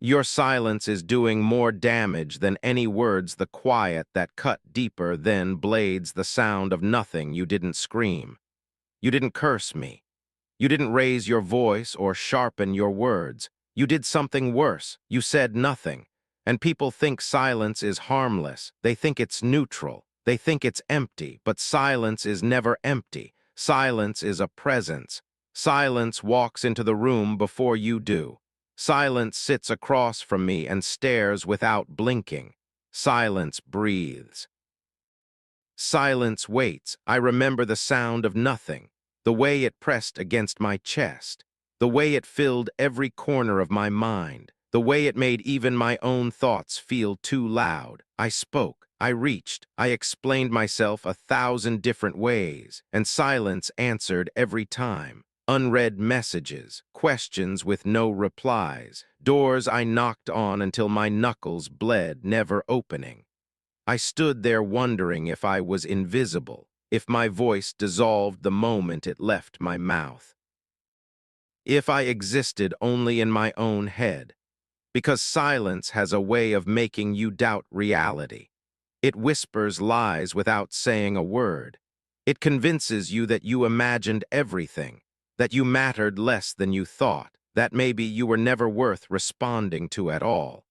Your silence is doing more damage than any words, the quiet that cut deeper than blades, the sound of nothing. You didn't scream. You didn't curse me. You didn't raise your voice or sharpen your words. You did something worse. You said nothing. And people think silence is harmless. They think it's neutral. They think it's empty. But silence is never empty. Silence is a presence. Silence walks into the room before you do. Silence sits across from me and stares without blinking. Silence breathes. Silence waits. I remember the sound of nothing, the way it pressed against my chest, the way it filled every corner of my mind, the way it made even my own thoughts feel too loud. I spoke, I reached, I explained myself 1,000 different ways, and silence answered every time. Unread messages, questions with no replies, doors I knocked on until my knuckles bled, never opening. I stood there wondering if I was invisible, if my voice dissolved the moment it left my mouth, if I existed only in my own head, because silence has a way of making you doubt reality. It whispers lies without saying a word. It convinces you that you imagined everything, that you mattered less than you thought, that maybe you were never worth responding to at all.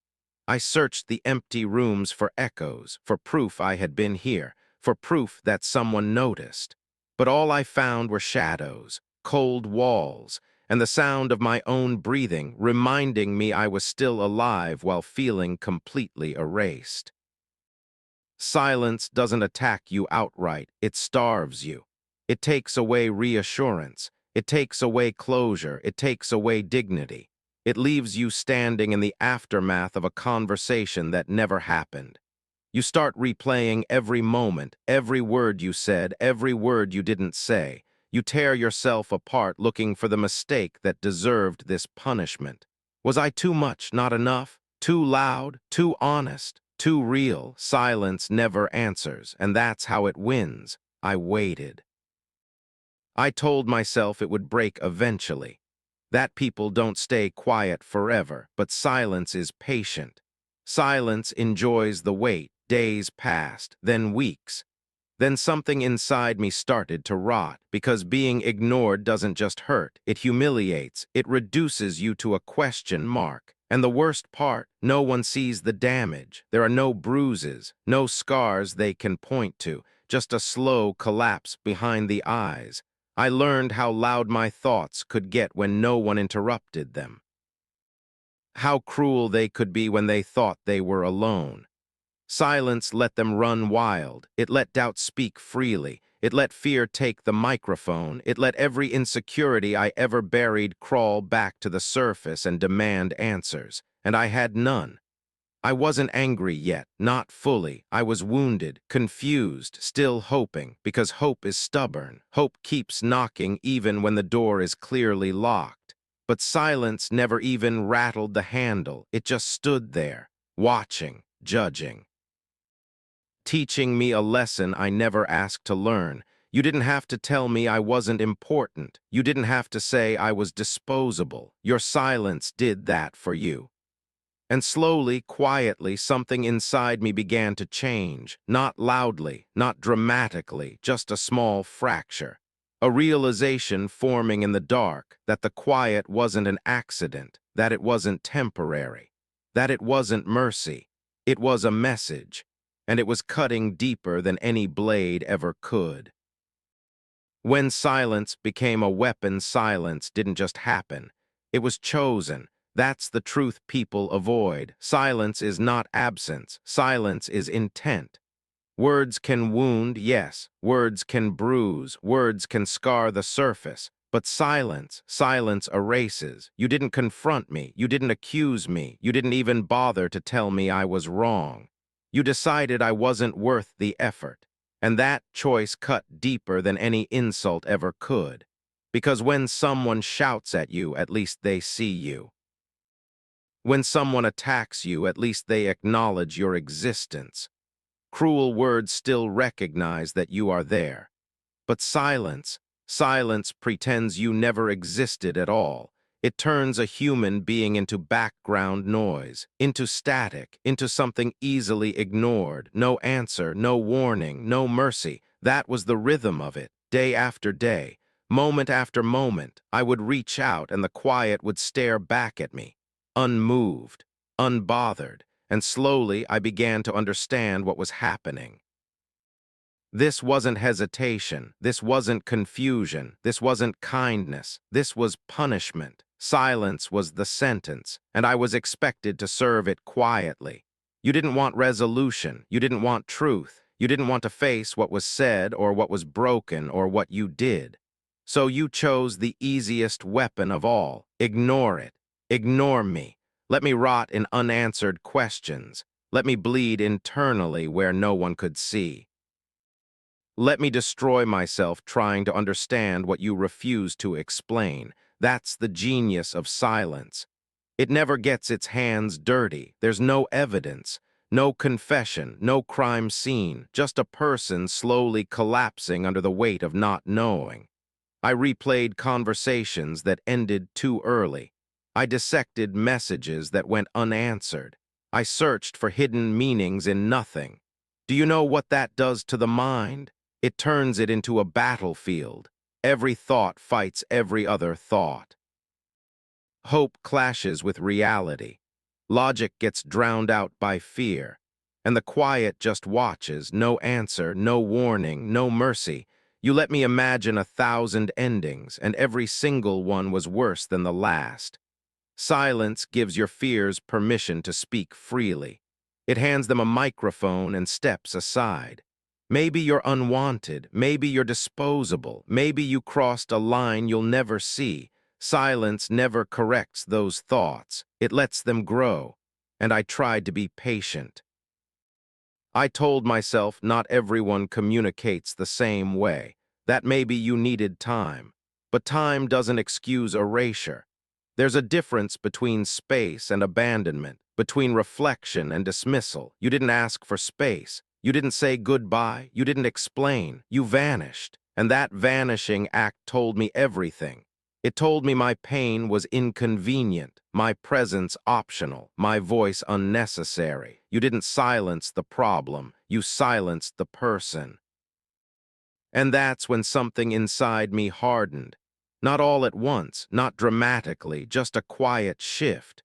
I searched the empty rooms for echoes, for proof I had been here, for proof that someone noticed. But all I found were shadows, cold walls, and the sound of my own breathing, reminding me I was still alive while feeling completely erased. Silence doesn't attack you outright, it starves you. It takes away reassurance, it takes away closure, it takes away dignity. It leaves you standing in the aftermath of a conversation that never happened. You start replaying every moment, every word you said, every word you didn't say. You tear yourself apart looking for the mistake that deserved this punishment. Was I too much, not enough? Too loud? Too honest? Too real? Silence never answers, and that's how it wins. I waited. I told myself it would break eventually. That people don't stay quiet forever, but silence is patient. Silence enjoys the wait. Days passed, then weeks. Then something inside me started to rot, because being ignored doesn't just hurt, it humiliates, it reduces you to a question mark. And the worst part, no one sees the damage. There are no bruises, no scars they can point to, just a slow collapse behind the eyes. I learned how loud my thoughts could get when no one interrupted them. How cruel they could be when they thought they were alone. Silence let them run wild. It let doubt speak freely. It let fear take the microphone. It let every insecurity I ever buried crawl back to the surface and demand answers. And I had none. I wasn't angry yet, not fully. I was wounded, confused, still hoping, because hope is stubborn. Hope keeps knocking even when the door is clearly locked. But silence never even rattled the handle. It just stood there, watching, judging, teaching me a lesson I never asked to learn. You didn't have to tell me I wasn't important. You didn't have to say I was disposable. Your silence did that for you. And slowly, quietly, something inside me began to change. Not loudly, not dramatically, just a small fracture. A realization forming in the dark that the quiet wasn't an accident, that it wasn't temporary, that it wasn't mercy. It was a message, and it was cutting deeper than any blade ever could. When silence became a weapon, silence didn't just happen. It was chosen. That's the truth people avoid. Silence is not absence. Silence is intent. Words can wound, yes. Words can bruise. Words can scar the surface. But silence erases. You didn't confront me. You didn't accuse me. You didn't even bother to tell me I was wrong. You decided I wasn't worth the effort. And that choice cut deeper than any insult ever could. Because when someone shouts at you, at least they see you. When someone attacks you, at least they acknowledge your existence. Cruel words still recognize that you are there. But silence pretends you never existed at all. It turns a human being into background noise, into static, into something easily ignored. No answer, no warning, no mercy. That was the rhythm of it, day after day. Moment after moment, I would reach out and the quiet would stare back at me, unmoved, unbothered, and slowly I began to understand what was happening. This wasn't hesitation. This wasn't confusion. This wasn't kindness. This was punishment. Silence was the sentence, and I was expected to serve it quietly. You didn't want resolution. You didn't want truth. You didn't want to face what was said or what was broken or what you did. So you chose the easiest weapon of all. Ignore it. Ignore me. Let me rot in unanswered questions. Let me bleed internally where no one could see. Let me destroy myself trying to understand what you refuse to explain. That's the genius of silence. It never gets its hands dirty. There's no evidence, no confession, no crime scene, just a person slowly collapsing under the weight of not knowing. I replayed conversations that ended too early. I dissected messages that went unanswered. I searched for hidden meanings in nothing. Do you know what that does to the mind? It turns it into a battlefield. Every thought fights every other thought. Hope clashes with reality. Logic gets drowned out by fear. And the quiet just watches, no answer, no warning, no mercy. You let me imagine 1,000 endings, and every single one was worse than the last. Silence gives your fears permission to speak freely. It hands them a microphone and steps aside. Maybe you're unwanted, maybe you're disposable, maybe you crossed a line you'll never see. Silence never corrects those thoughts. It lets them grow. And I tried to be patient. I told myself not everyone communicates the same way, that maybe you needed time. But time doesn't excuse erasure. There's a difference between space and abandonment, between reflection and dismissal. You didn't ask for space. You didn't say goodbye. You didn't explain. You vanished. And that vanishing act told me everything. It told me my pain was inconvenient, my presence optional, my voice unnecessary. You didn't silence the problem. You silenced the person. And that's when something inside me hardened. Not all at once, not dramatically, just a quiet shift.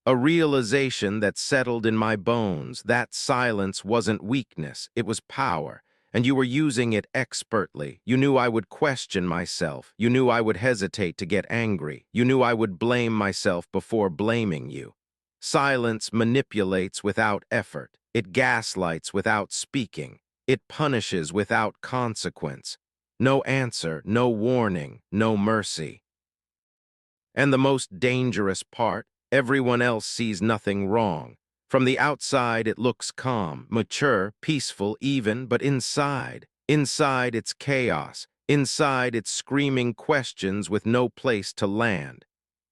A realization that settled in my bones. That silence wasn't weakness, it was power. And you were using it expertly. You knew I would question myself. You knew I would hesitate to get angry. You knew I would blame myself before blaming you. Silence manipulates without effort. It gaslights without speaking. It punishes without consequence. No answer, no warning, no mercy. And the most dangerous part, everyone else sees nothing wrong. From the outside, it looks calm, mature, peaceful even, but inside it's chaos. Inside, it's screaming questions with no place to land.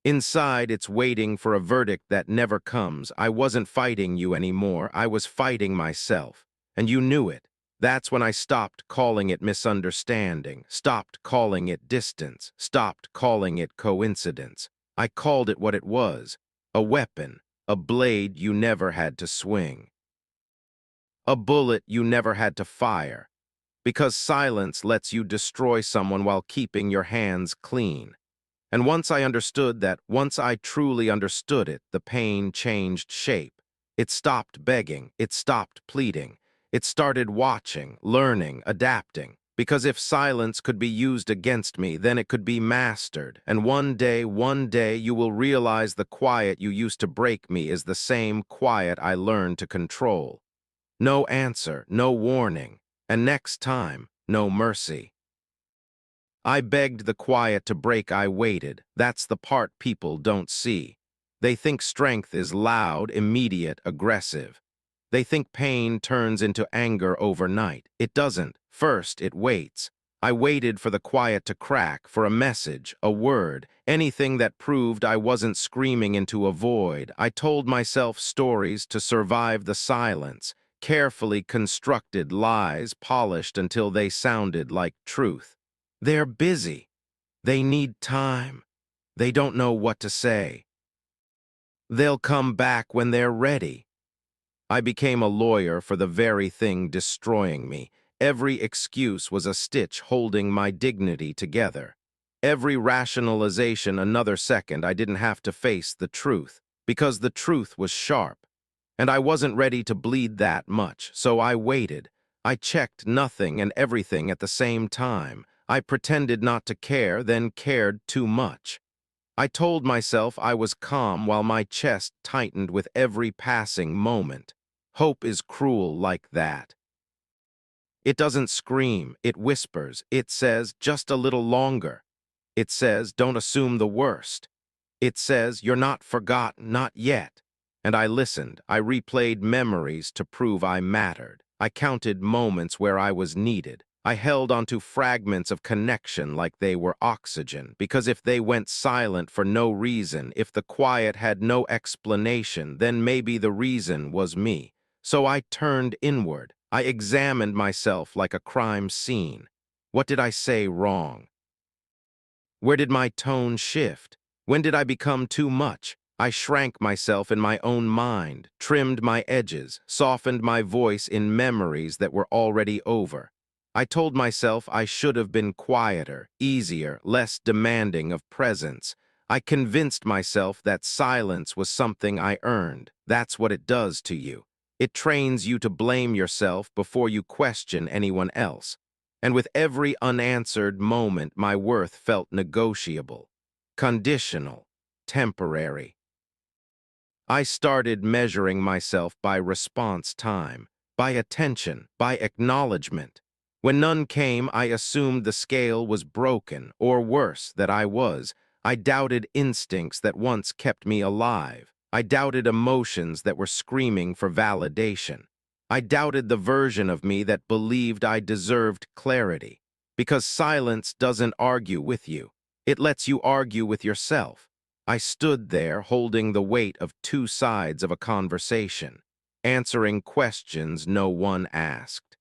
Inside, it's waiting for a verdict that never comes. I wasn't fighting you anymore. I was fighting myself. And you knew it. That's when I stopped calling it misunderstanding, stopped calling it distance, stopped calling it coincidence. I called it what it was, a weapon, a blade you never had to swing, a bullet you never had to fire, because silence lets you destroy someone while keeping your hands clean. And once I understood that, once I truly understood it, the pain changed shape. It stopped begging, it stopped pleading. It started watching, learning, adapting. Because if silence could be used against me, then it could be mastered. And one day, you will realize the quiet you used to break me is the same quiet I learned to control. No answer, no warning. And next time, no mercy. I begged the quiet to break, I waited. That's the part people don't see. They think strength is loud, immediate, aggressive. They think pain turns into anger overnight. It doesn't. First, it waits. I waited for the quiet to crack, for a message, a word, anything that proved I wasn't screaming into a void. I told myself stories to survive the silence, carefully constructed lies polished until they sounded like truth. They're busy. They need time. They don't know what to say. They'll come back when they're ready. I became a lawyer for the very thing destroying me. Every excuse was a stitch holding my dignity together. Every rationalization another second I didn't have to face the truth, because the truth was sharp. And I wasn't ready to bleed that much, so I waited. I checked nothing and everything at the same time. I pretended not to care, then cared too much. I told myself I was calm while my chest tightened with every passing moment. Hope is cruel like that. It doesn't scream, it whispers, it says, just a little longer. It says, don't assume the worst. It says, you're not forgotten, not yet. And I listened. I replayed memories to prove I mattered. I counted moments where I was needed. I held onto fragments of connection like they were oxygen, because if they went silent for no reason, if the quiet had no explanation, then maybe the reason was me. So I turned inward. I examined myself like a crime scene. What did I say wrong? Where did my tone shift? When did I become too much? I shrank myself in my own mind, trimmed my edges, softened my voice in memories that were already over. I told myself I should have been quieter, easier, less demanding of presence. I convinced myself that silence was something I earned. That's what it does to you. It trains you to blame yourself before you question anyone else. And with every unanswered moment, my worth felt negotiable, conditional, temporary. I started measuring myself by response time, by attention, by acknowledgement. When none came, I assumed the scale was broken, or worse, that I was. I doubted instincts that once kept me alive. I doubted emotions that were screaming for validation. I doubted the version of me that believed I deserved clarity. Because silence doesn't argue with you. It lets you argue with yourself. I stood there holding the weight of two sides of a conversation, answering questions no one asked,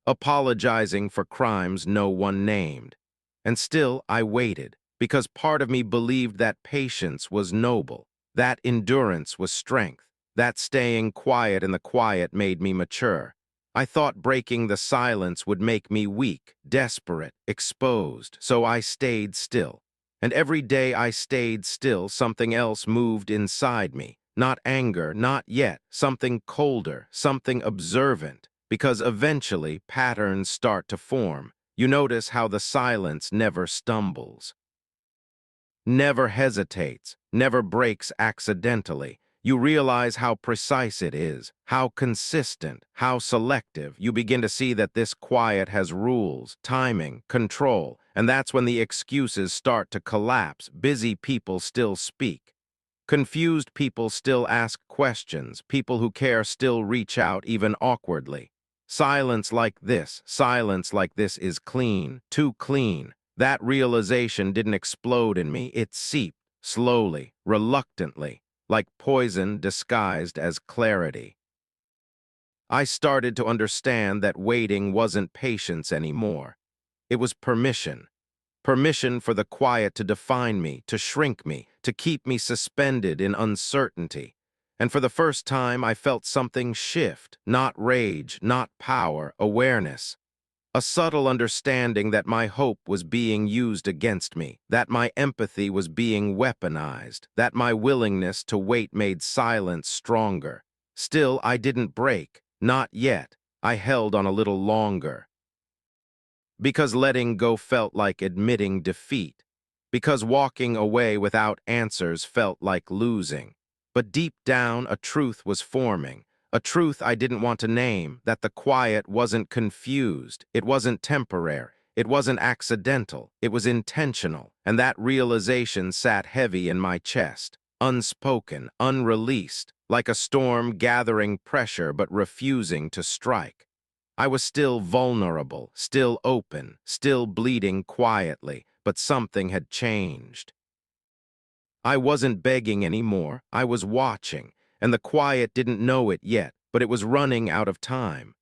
apologizing for crimes no one named. And still I waited, because part of me believed that patience was noble, that endurance was strength, that staying quiet in the quiet made me mature. I thought breaking the silence would make me weak, desperate, exposed, so I stayed still. And every day I stayed still, something else moved inside me. Not anger, not yet, something colder, something observant, because eventually patterns start to form. You notice how the silence never stumbles, never hesitates, never breaks accidentally. You realize how precise it is, how consistent, how selective. You begin to see that this quiet has rules, timing, control, and that's when the excuses start to collapse. Busy people still speak. Confused people still ask questions. People who care still reach out, even awkwardly. Silence like this is clean, too clean. That realization didn't explode in me. It seeped, slowly, reluctantly, like poison disguised as clarity. I started to understand that waiting wasn't patience anymore. It was permission. Permission for the quiet to define me, to shrink me, to keep me suspended in uncertainty. And for the first time, I felt something shift, not rage, not power, awareness. A subtle understanding that my hope was being used against me, that my empathy was being weaponized, that my willingness to wait made silence stronger. Still, I didn't break, not yet. I held on a little longer. Because letting go felt like admitting defeat. Because walking away without answers felt like losing. But deep down, a truth was forming. A truth I didn't want to name, that the quiet wasn't confused, it wasn't temporary, it wasn't accidental, it was intentional, and that realization sat heavy in my chest, unspoken, unreleased, like a storm gathering pressure but refusing to strike. I was still vulnerable, still open, still bleeding quietly, but something had changed. I wasn't begging anymore, I was watching, and the quiet didn't know it yet, but it was running out of time.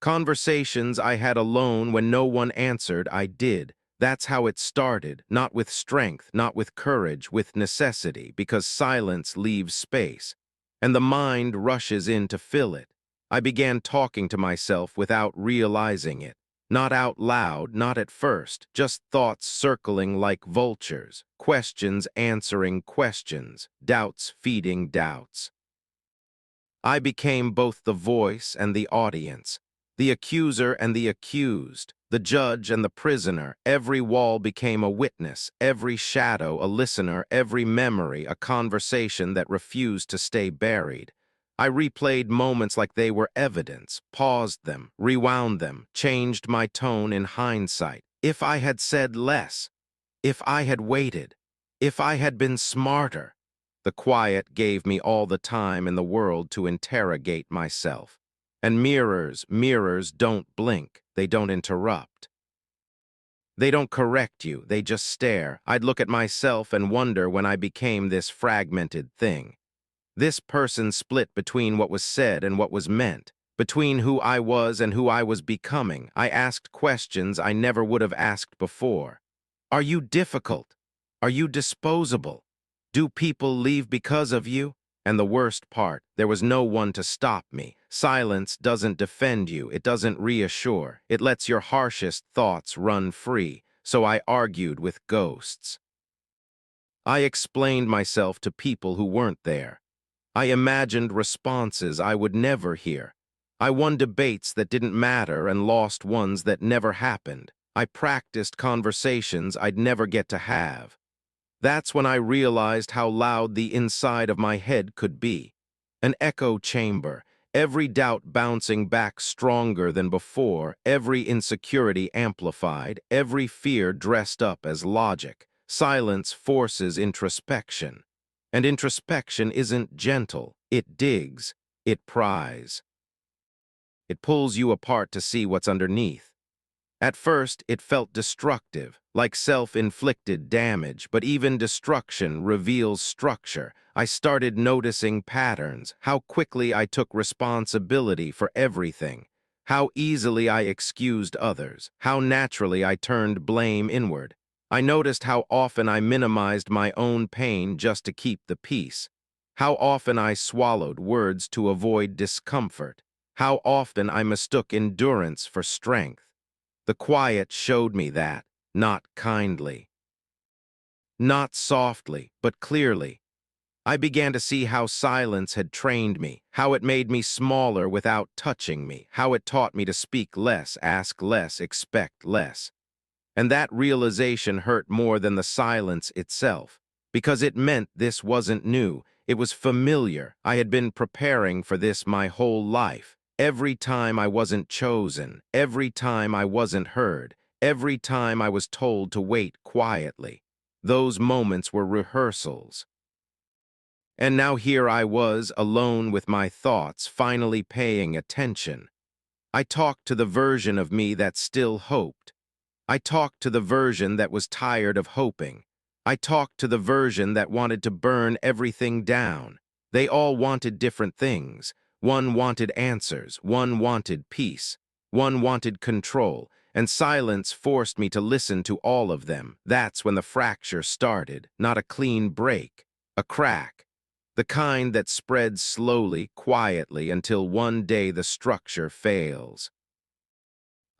Conversations I had alone when no one answered, I did. That's how it started, not with strength, not with courage, with necessity, because silence leaves space, and the mind rushes in to fill it. I began talking to myself without realizing it. Not out loud, not at first, just thoughts circling like vultures, questions answering questions, doubts feeding doubts. I became both the voice and the audience, the accuser and the accused, the judge and the prisoner. Every wall became a witness, every shadow a listener, every memory a conversation that refused to stay buried. I replayed moments like they were evidence, paused them, rewound them, changed my tone in hindsight. If I had said less, if I had waited, if I had been smarter. The quiet gave me all the time in the world to interrogate myself. And mirrors don't blink, they don't interrupt. They don't correct you, they just stare. I'd look at myself and wonder when I became this fragmented thing. This person split between what was said and what was meant, between who I was and who I was becoming. I asked questions I never would have asked before. Are you difficult? Are you disposable? Do people leave because of you? And the worst part, there was no one to stop me. Silence doesn't defend you, it doesn't reassure. It lets your harshest thoughts run free. So I argued with ghosts. I explained myself to people who weren't there. I imagined responses I would never hear. I won debates that didn't matter and lost ones that never happened. I practiced conversations I'd never get to have. That's when I realized how loud the inside of my head could be. An echo chamber, every doubt bouncing back stronger than before, every insecurity amplified, every fear dressed up as logic. Silence forces introspection. And introspection isn't gentle, it digs, it pries. It pulls you apart to see what's underneath. At first, it felt destructive, like self-inflicted damage, but even destruction reveals structure. I started noticing patterns, how quickly I took responsibility for everything, how easily I excused others, how naturally I turned blame inward. I noticed how often I minimized my own pain just to keep the peace, how often I swallowed words to avoid discomfort, how often I mistook endurance for strength. The quiet showed me that, not kindly, not softly, but clearly. I began to see how silence had trained me, how it made me smaller without touching me, how it taught me to speak less, ask less, expect less. And that realization hurt more than the silence itself, because it meant this wasn't new, it was familiar. I had been preparing for this my whole life. Every time I wasn't chosen, every time I wasn't heard, every time I was told to wait quietly. Those moments were rehearsals. And now here I was, alone with my thoughts, finally paying attention. I talked to the version of me that still hoped. I talked to the version that was tired of hoping. I talked to the version that wanted to burn everything down. They all wanted different things. One wanted answers, one wanted peace, one wanted control, and silence forced me to listen to all of them. That's when the fracture started, not a clean break, a crack. The kind that spreads slowly, quietly, until one day the structure fails.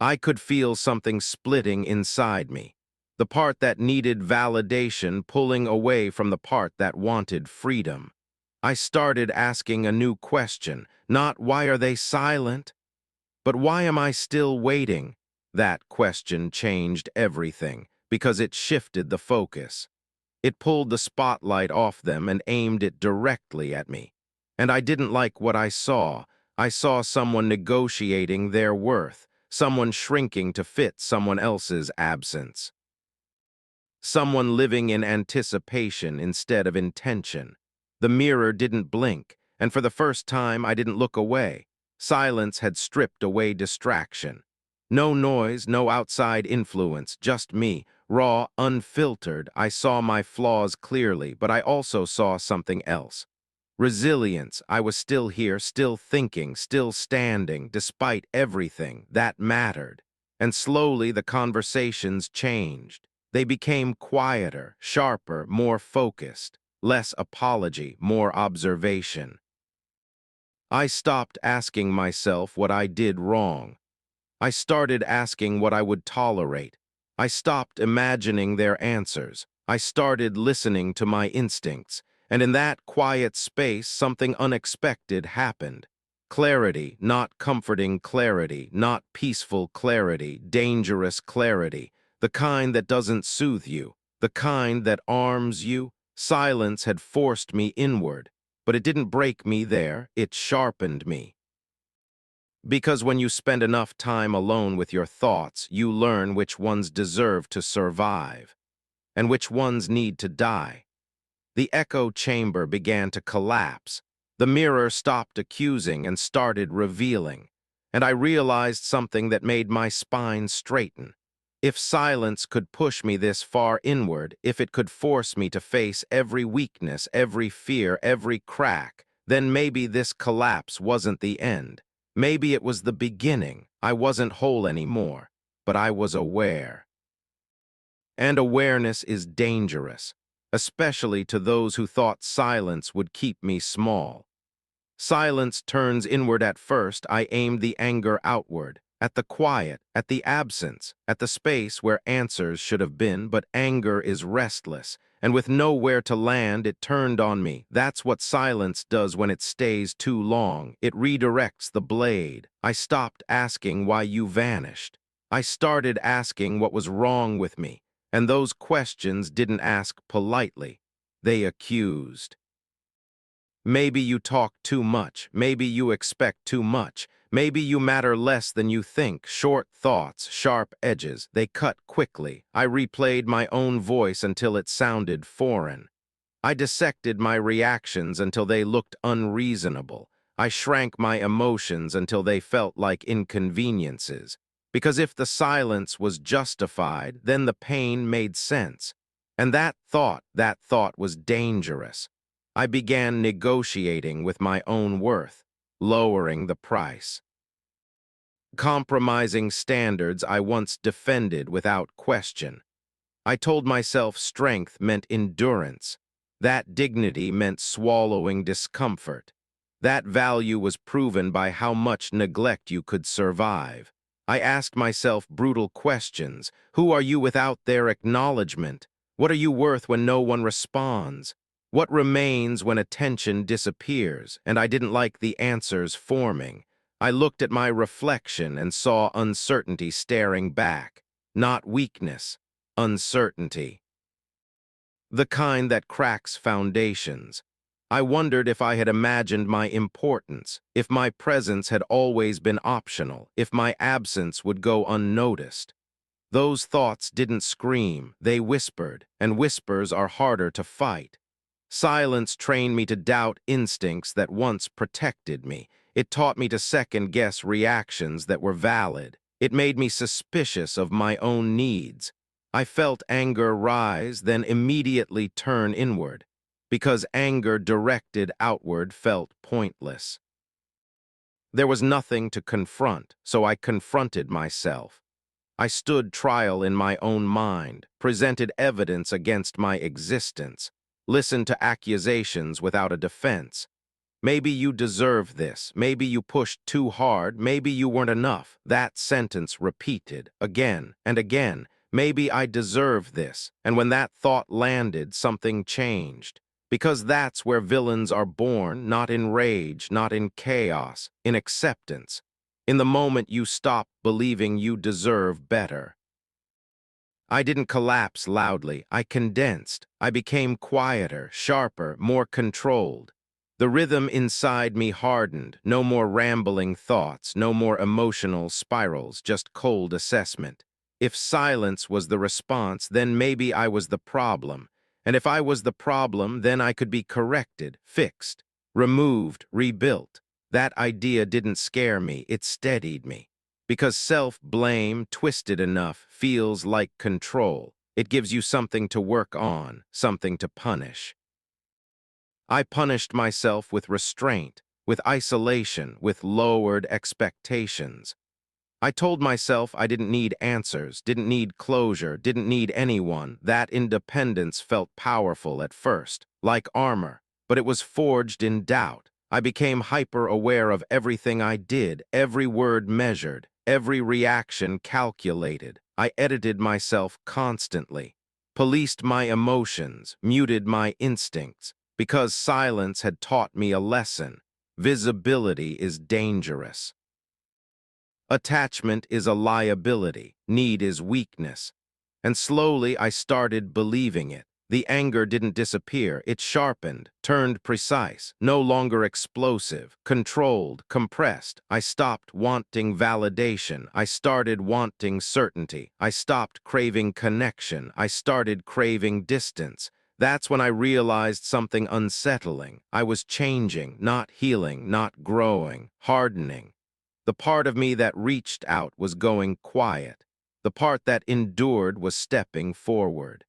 I could feel something splitting inside me, the part that needed validation pulling away from the part that wanted freedom. I started asking a new question, not why are they silent, but why am I still waiting? That question changed everything, because it shifted the focus. It pulled the spotlight off them and aimed it directly at me. And I didn't like what I saw. I saw someone negotiating their worth, someone shrinking to fit someone else's absence, someone living in anticipation instead of intention. The mirror didn't blink, and for the first time I didn't look away. Silence had stripped away distraction. No noise, no outside influence, just me, raw, unfiltered. I saw my flaws clearly, but I also saw something else. Resilience. I was still here, still thinking, still standing, despite everything. That mattered. And slowly the conversations changed. They became quieter, sharper, more focused, less apology, more observation. I stopped asking myself what I did wrong. I started asking what I would tolerate. I stopped imagining their answers. I started listening to my instincts, and in that quiet space, something unexpected happened. Clarity, not comforting clarity, not peaceful clarity, dangerous clarity, the kind that doesn't soothe you, the kind that arms you. Silence had forced me inward, but it didn't break me there, it sharpened me. Because when you spend enough time alone with your thoughts, you learn which ones deserve to survive and which ones need to die. The echo chamber began to collapse. The mirror stopped accusing and started revealing. And I realized something that made my spine straighten. If silence could push me this far inward, if it could force me to face every weakness, every fear, every crack, then maybe this collapse wasn't the end. Maybe it was the beginning. I wasn't whole anymore, but I was aware. And awareness is dangerous, especially to those who thought silence would keep me small. Silence turns inward at first. I aimed the anger outward, at the quiet, at the absence, at the space where answers should have been, but anger is restless, and with nowhere to land, it turned on me. That's what silence does when it stays too long. It redirects the blade. I stopped asking why you vanished. I started asking what was wrong with me, and those questions didn't ask politely. They accused. Maybe you talk too much. Maybe you expect too much. Maybe you matter less than you think. Short thoughts, sharp edges, they cut quickly. I replayed my own voice until it sounded foreign. I dissected my reactions until they looked unreasonable. I shrank my emotions until they felt like inconveniences. Because if the silence was justified, then the pain made sense. And that thought was dangerous. I began negotiating with my own worth, lowering the price. Compromising standards I once defended without question. I told myself strength meant endurance. That dignity meant swallowing discomfort. That value was proven by how much neglect you could survive. I asked myself brutal questions. Who are you without their acknowledgement? What are you worth when no one responds? What remains when attention disappears? And I didn't like the answers forming. I looked at my reflection and saw uncertainty staring back, not weakness. Uncertainty. The kind that cracks foundations. I wondered if I had imagined my importance, if my presence had always been optional, if my absence would go unnoticed. Those thoughts didn't scream, they whispered, and whispers are harder to fight. Silence trained me to doubt instincts that once protected me. It taught me to second-guess reactions that were valid. It made me suspicious of my own needs. I felt anger rise, then immediately turn inward, because anger directed outward felt pointless. There was nothing to confront, so I confronted myself. I stood trial in my own mind, presented evidence against my existence, listened to accusations without a defense. Maybe you deserve this. Maybe you pushed too hard. Maybe you weren't enough. That sentence repeated again and again. Maybe I deserve this. And when that thought landed, something changed. Because that's where villains are born, not in rage, not in chaos, in acceptance. In the moment you stop believing you deserve better. I didn't collapse loudly. I condensed. I became quieter, sharper, more controlled. The rhythm inside me hardened. No more rambling thoughts, no more emotional spirals, just cold assessment. If silence was the response, then maybe I was the problem. And if I was the problem, then I could be corrected, fixed, removed, rebuilt. That idea didn't scare me, it steadied me. Because self-blame, twisted enough, feels like control. It gives you something to work on, something to punish. I punished myself with restraint, with isolation, with lowered expectations. I told myself I didn't need answers, didn't need closure, didn't need anyone. That independence felt powerful at first, like armor, but it was forged in doubt. I became hyper-aware of everything I did, every word measured, every reaction calculated. I edited myself constantly, policed my emotions, muted my instincts, because silence had taught me a lesson. Visibility is dangerous. Attachment is a liability, need is weakness. And slowly I started believing it. The anger didn't disappear, it sharpened, turned precise, no longer explosive, controlled, compressed. I stopped wanting validation, I started wanting certainty. I stopped craving connection, I started craving distance. That's when I realized something unsettling. I was changing, not healing, not growing, hardening. The part of me that reached out was going quiet. The part that endured was stepping forward.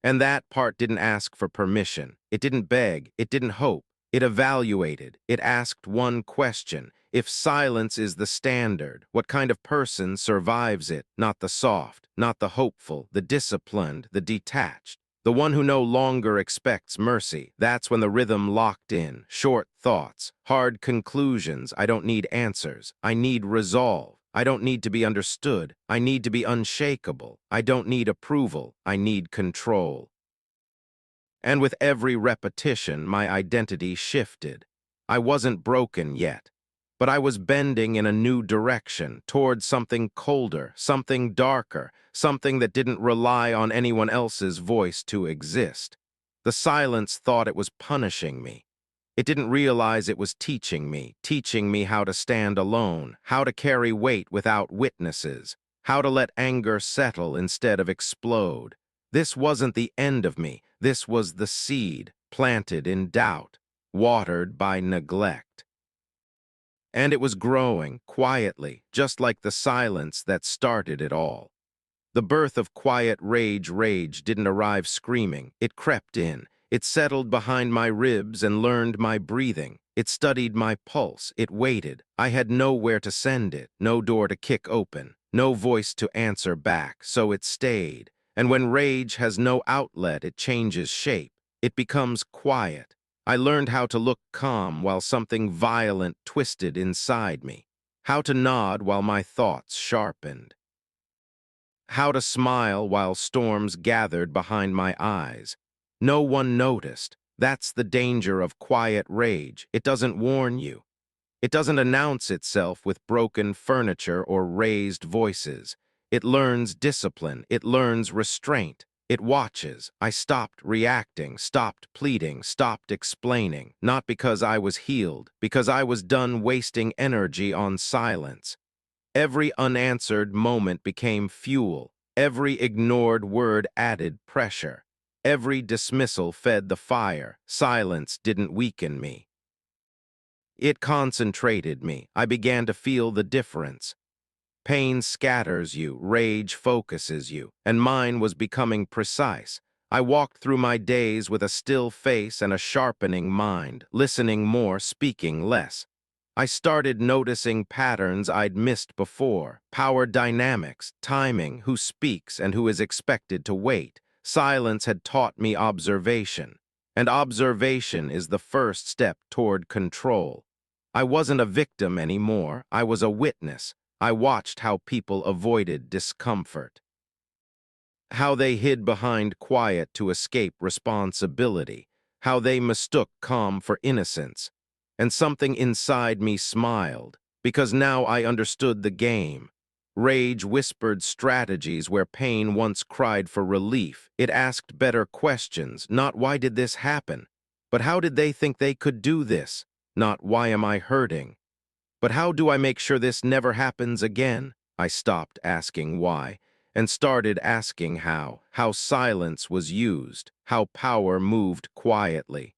And that part didn't ask for permission. It didn't beg. It didn't hope. It evaluated. It asked one question. If silence is the standard, what kind of person survives it? Not the soft, not the hopeful, the disciplined, the detached. The one who no longer expects mercy. That's when the rhythm locked in. Short thoughts, hard conclusions. I don't need answers. I need resolve. I don't need to be understood. I need to be unshakable. I don't need approval. I need control. And with every repetition, my identity shifted. I wasn't broken yet, but I was bending in a new direction, toward something colder, something darker, something that didn't rely on anyone else's voice to exist. The silence thought it was punishing me. It didn't realize it was teaching me how to stand alone, how to carry weight without witnesses, how to let anger settle instead of explode. This wasn't the end of me. This was the seed, planted in doubt, watered by neglect. And it was growing, quietly, just like the silence that started it all. The birth of quiet rage didn't arrive screaming. It crept in. It settled behind my ribs and learned my breathing. It studied my pulse. It waited. I had nowhere to send it, no door to kick open, no voice to answer back, so it stayed. And when rage has no outlet, it changes shape. It becomes quiet. I learned how to look calm while something violent twisted inside me, how to nod while my thoughts sharpened, how to smile while storms gathered behind my eyes. No one noticed. That's the danger of quiet rage. It doesn't warn you. It doesn't announce itself with broken furniture or raised voices. It learns discipline. It learns restraint. It watches. I stopped reacting, stopped pleading, stopped explaining, not because I was healed, because I was done wasting energy on silence. Every unanswered moment became fuel. Every ignored word added pressure. Every dismissal fed the fire. Silence didn't weaken me. It concentrated me. I began to feel the difference. Pain scatters you, rage focuses you, and mine was becoming precise. I walked through my days with a still face and a sharpening mind, listening more, speaking less. I started noticing patterns I'd missed before, power dynamics, timing, who speaks and who is expected to wait. Silence had taught me observation, and observation is the first step toward control. I wasn't a victim anymore, I was a witness. I watched how people avoided discomfort, how they hid behind quiet to escape responsibility, how they mistook calm for innocence. And something inside me smiled, because now I understood the game. Rage whispered strategies where pain once cried for relief. It asked better questions, not why did this happen, but how did they think they could do this? Not why am I hurting, but how do I make sure this never happens again? I stopped asking why and started asking how silence was used, how power moved quietly,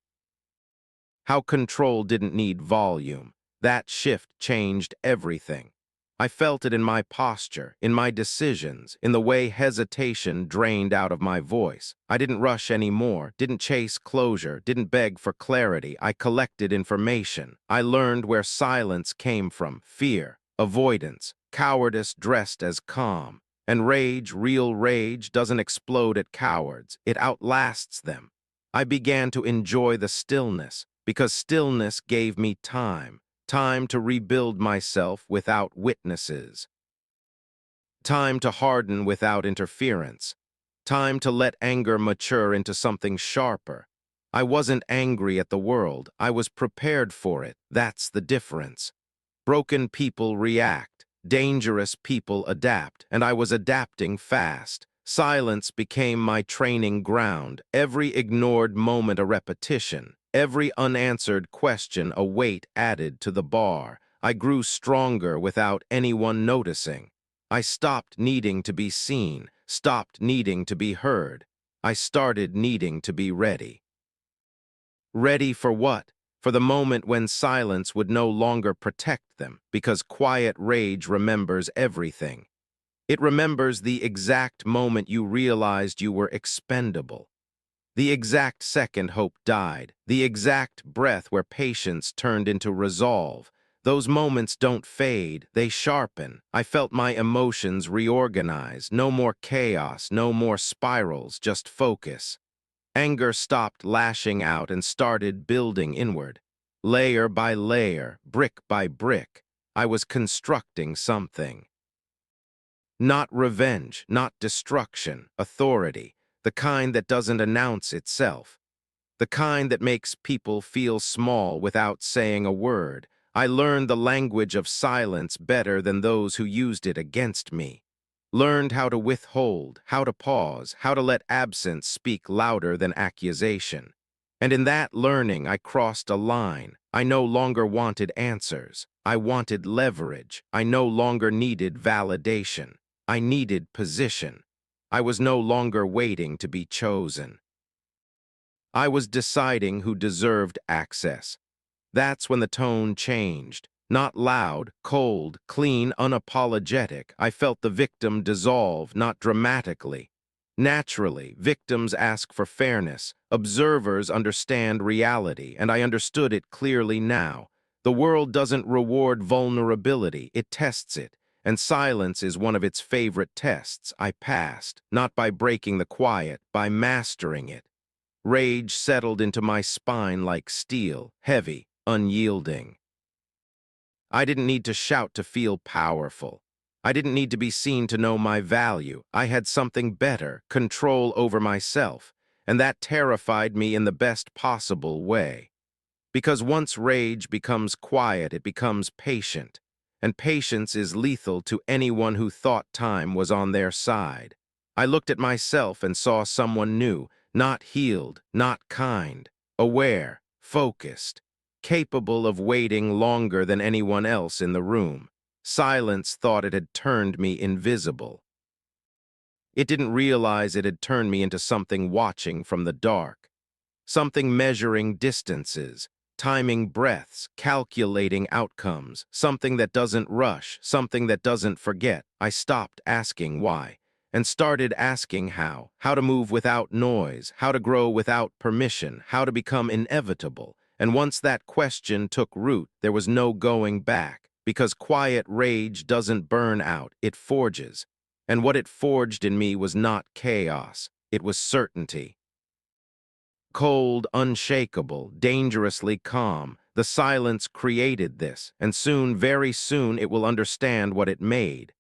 how control didn't need volume. That shift changed everything. I felt it in my posture, in my decisions, in the way hesitation drained out of my voice. I didn't rush anymore, didn't chase closure, didn't beg for clarity. I collected information. I learned where silence came from: fear, avoidance, cowardice dressed as calm. And rage, real rage, doesn't explode at cowards. It outlasts them. I began to enjoy the stillness, because stillness gave me time to rebuild myself without witnesses, time to harden without interference, time to let anger mature into something sharper. I wasn't angry at the world. I was prepared for it. That's the difference. Broken people react. Dangerous people adapt, and I was adapting fast. Silence became my training ground, every ignored moment a repetition, every unanswered question a weight added to the bar. I grew stronger without anyone noticing. I stopped needing to be seen, stopped needing to be heard. I started needing to be ready. Ready for what? For the moment when silence would no longer protect them, because quiet rage remembers everything. It remembers the exact moment you realized you were expendable, the exact second hope died, the exact breath where patience turned into resolve. Those moments don't fade, they sharpen. I felt my emotions reorganize, no more chaos, no more spirals, just focus. Anger stopped lashing out and started building inward. Layer by layer, brick by brick, I was constructing something. Not revenge, not destruction, authority, the kind that doesn't announce itself, the kind that makes people feel small without saying a word. I learned the language of silence better than those who used it against me. Learned how to withhold, how to pause, how to let absence speak louder than accusation. And in that learning, I crossed a line. I no longer wanted answers. I wanted leverage. I no longer needed validation. I needed position. I was no longer waiting to be chosen. I was deciding who deserved access. That's when the tone changed. Not loud, cold, clean, unapologetic. I felt the victim dissolve, not dramatically. Naturally, victims ask for fairness. Observers understand reality, and I understood it clearly now. The world doesn't reward vulnerability, it tests it. And silence is one of its favorite tests. I passed, not by breaking the quiet, by mastering it. Rage settled into my spine like steel, heavy, unyielding. I didn't need to shout to feel powerful. I didn't need to be seen to know my value. I had something better, control over myself, and that terrified me in the best possible way. Because once rage becomes quiet, it becomes patient, and patience is lethal to anyone who thought time was on their side. I looked at myself and saw someone new, not healed, not kind, aware, focused, capable of waiting longer than anyone else in the room. Silence thought it had turned me invisible. It didn't realize it had turned me into something watching from the dark, something measuring distances, timing breaths, calculating outcomes, something that doesn't rush, something that doesn't forget. I stopped asking why and started asking how to move without noise, how to grow without permission, how to become inevitable. And once that question took root, there was no going back, because quiet rage doesn't burn out, it forges. And what it forged in me was not chaos, it was certainty. Cold, unshakable, dangerously calm, the silence created this, and soon, very soon, it will understand what it made.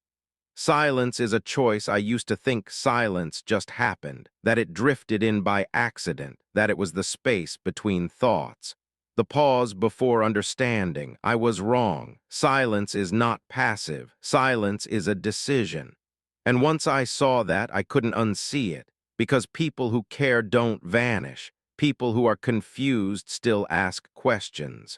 Silence is a choice. I used to think silence just happened, that it drifted in by accident, that it was the space between thoughts. The pause before understanding. I was wrong. Silence is not passive. Silence is a decision. And once I saw that, I couldn't unsee it, because people who care don't vanish. People who are confused still ask questions.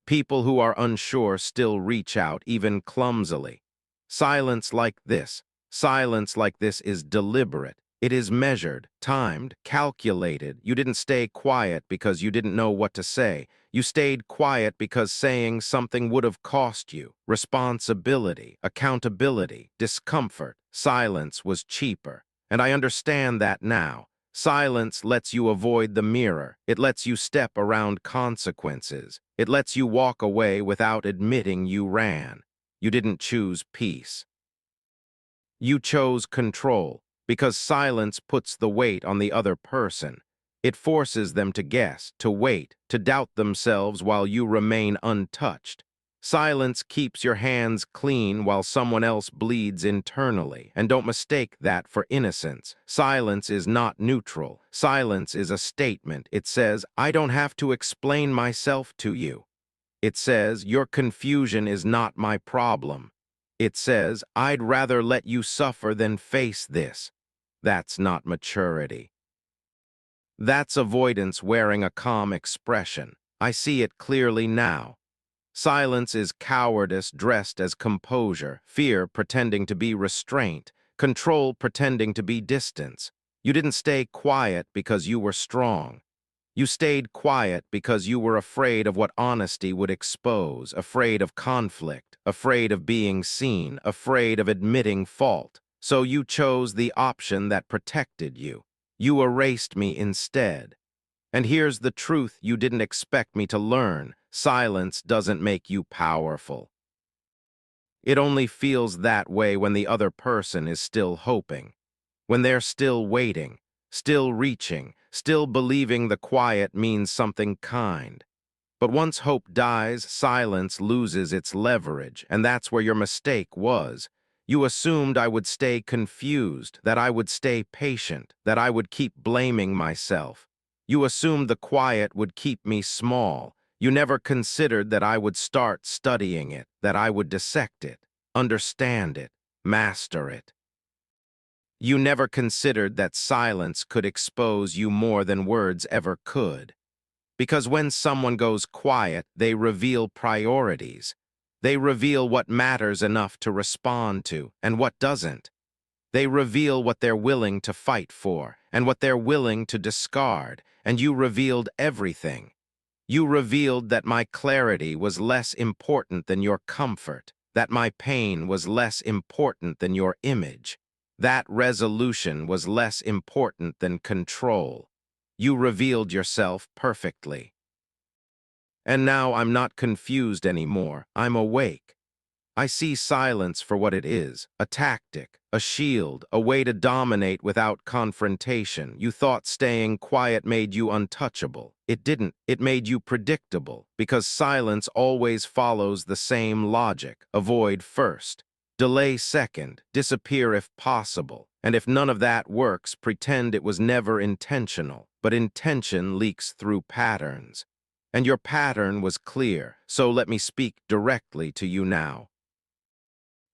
People who are unsure still reach out, even clumsily. Silence like this is deliberate. It is measured, timed, calculated. You didn't stay quiet because you didn't know what to say. You stayed quiet because saying something would have cost you responsibility, accountability, discomfort. Silence was cheaper. And I understand that now. Silence lets you avoid the mirror. It lets you step around consequences. It lets you walk away without admitting you ran. You didn't choose peace. You chose control, because silence puts the weight on the other person. It forces them to guess, to wait, to doubt themselves while you remain untouched. Silence keeps your hands clean while someone else bleeds internally. And don't mistake that for innocence. Silence is not neutral. Silence is a statement. It says, I don't have to explain myself to you. It says, your confusion is not my problem. It says, I'd rather let you suffer than face this. That's not maturity. That's avoidance wearing a calm expression. I see it clearly now. Silence is cowardice dressed as composure, fear pretending to be restraint, control pretending to be distance. You didn't stay quiet because you were strong. You stayed quiet because you were afraid of what honesty would expose, afraid of conflict, afraid of being seen, afraid of admitting fault. So you chose the option that protected you. You erased me instead. And here's the truth you didn't expect me to learn. Silence doesn't make you powerful. It only feels that way when the other person is still hoping, when they're still waiting, still reaching, still believing the quiet means something kind. But once hope dies, silence loses its leverage, and that's where your mistake was. You assumed I would stay confused, that I would stay patient, that I would keep blaming myself. You assumed the quiet would keep me small. You never considered that I would start studying it, that I would dissect it, understand it, master it. You never considered that silence could expose you more than words ever could. Because when someone goes quiet, they reveal priorities. They reveal what matters enough to respond to and what doesn't. They reveal what they're willing to fight for and what they're willing to discard, and you revealed everything. You revealed that my clarity was less important than your comfort, that my pain was less important than your image. That resolution was less important than control. You revealed yourself perfectly. And now I'm not confused anymore. I'm awake. I see silence for what it is, a tactic, a shield, a way to dominate without confrontation. You thought staying quiet made you untouchable. It didn't. It made you predictable, because silence always follows the same logic. Avoid first, delay second, disappear if possible. And if none of that works, pretend it was never intentional. But intention leaks through patterns. And your pattern was clear, so let me speak directly to you now.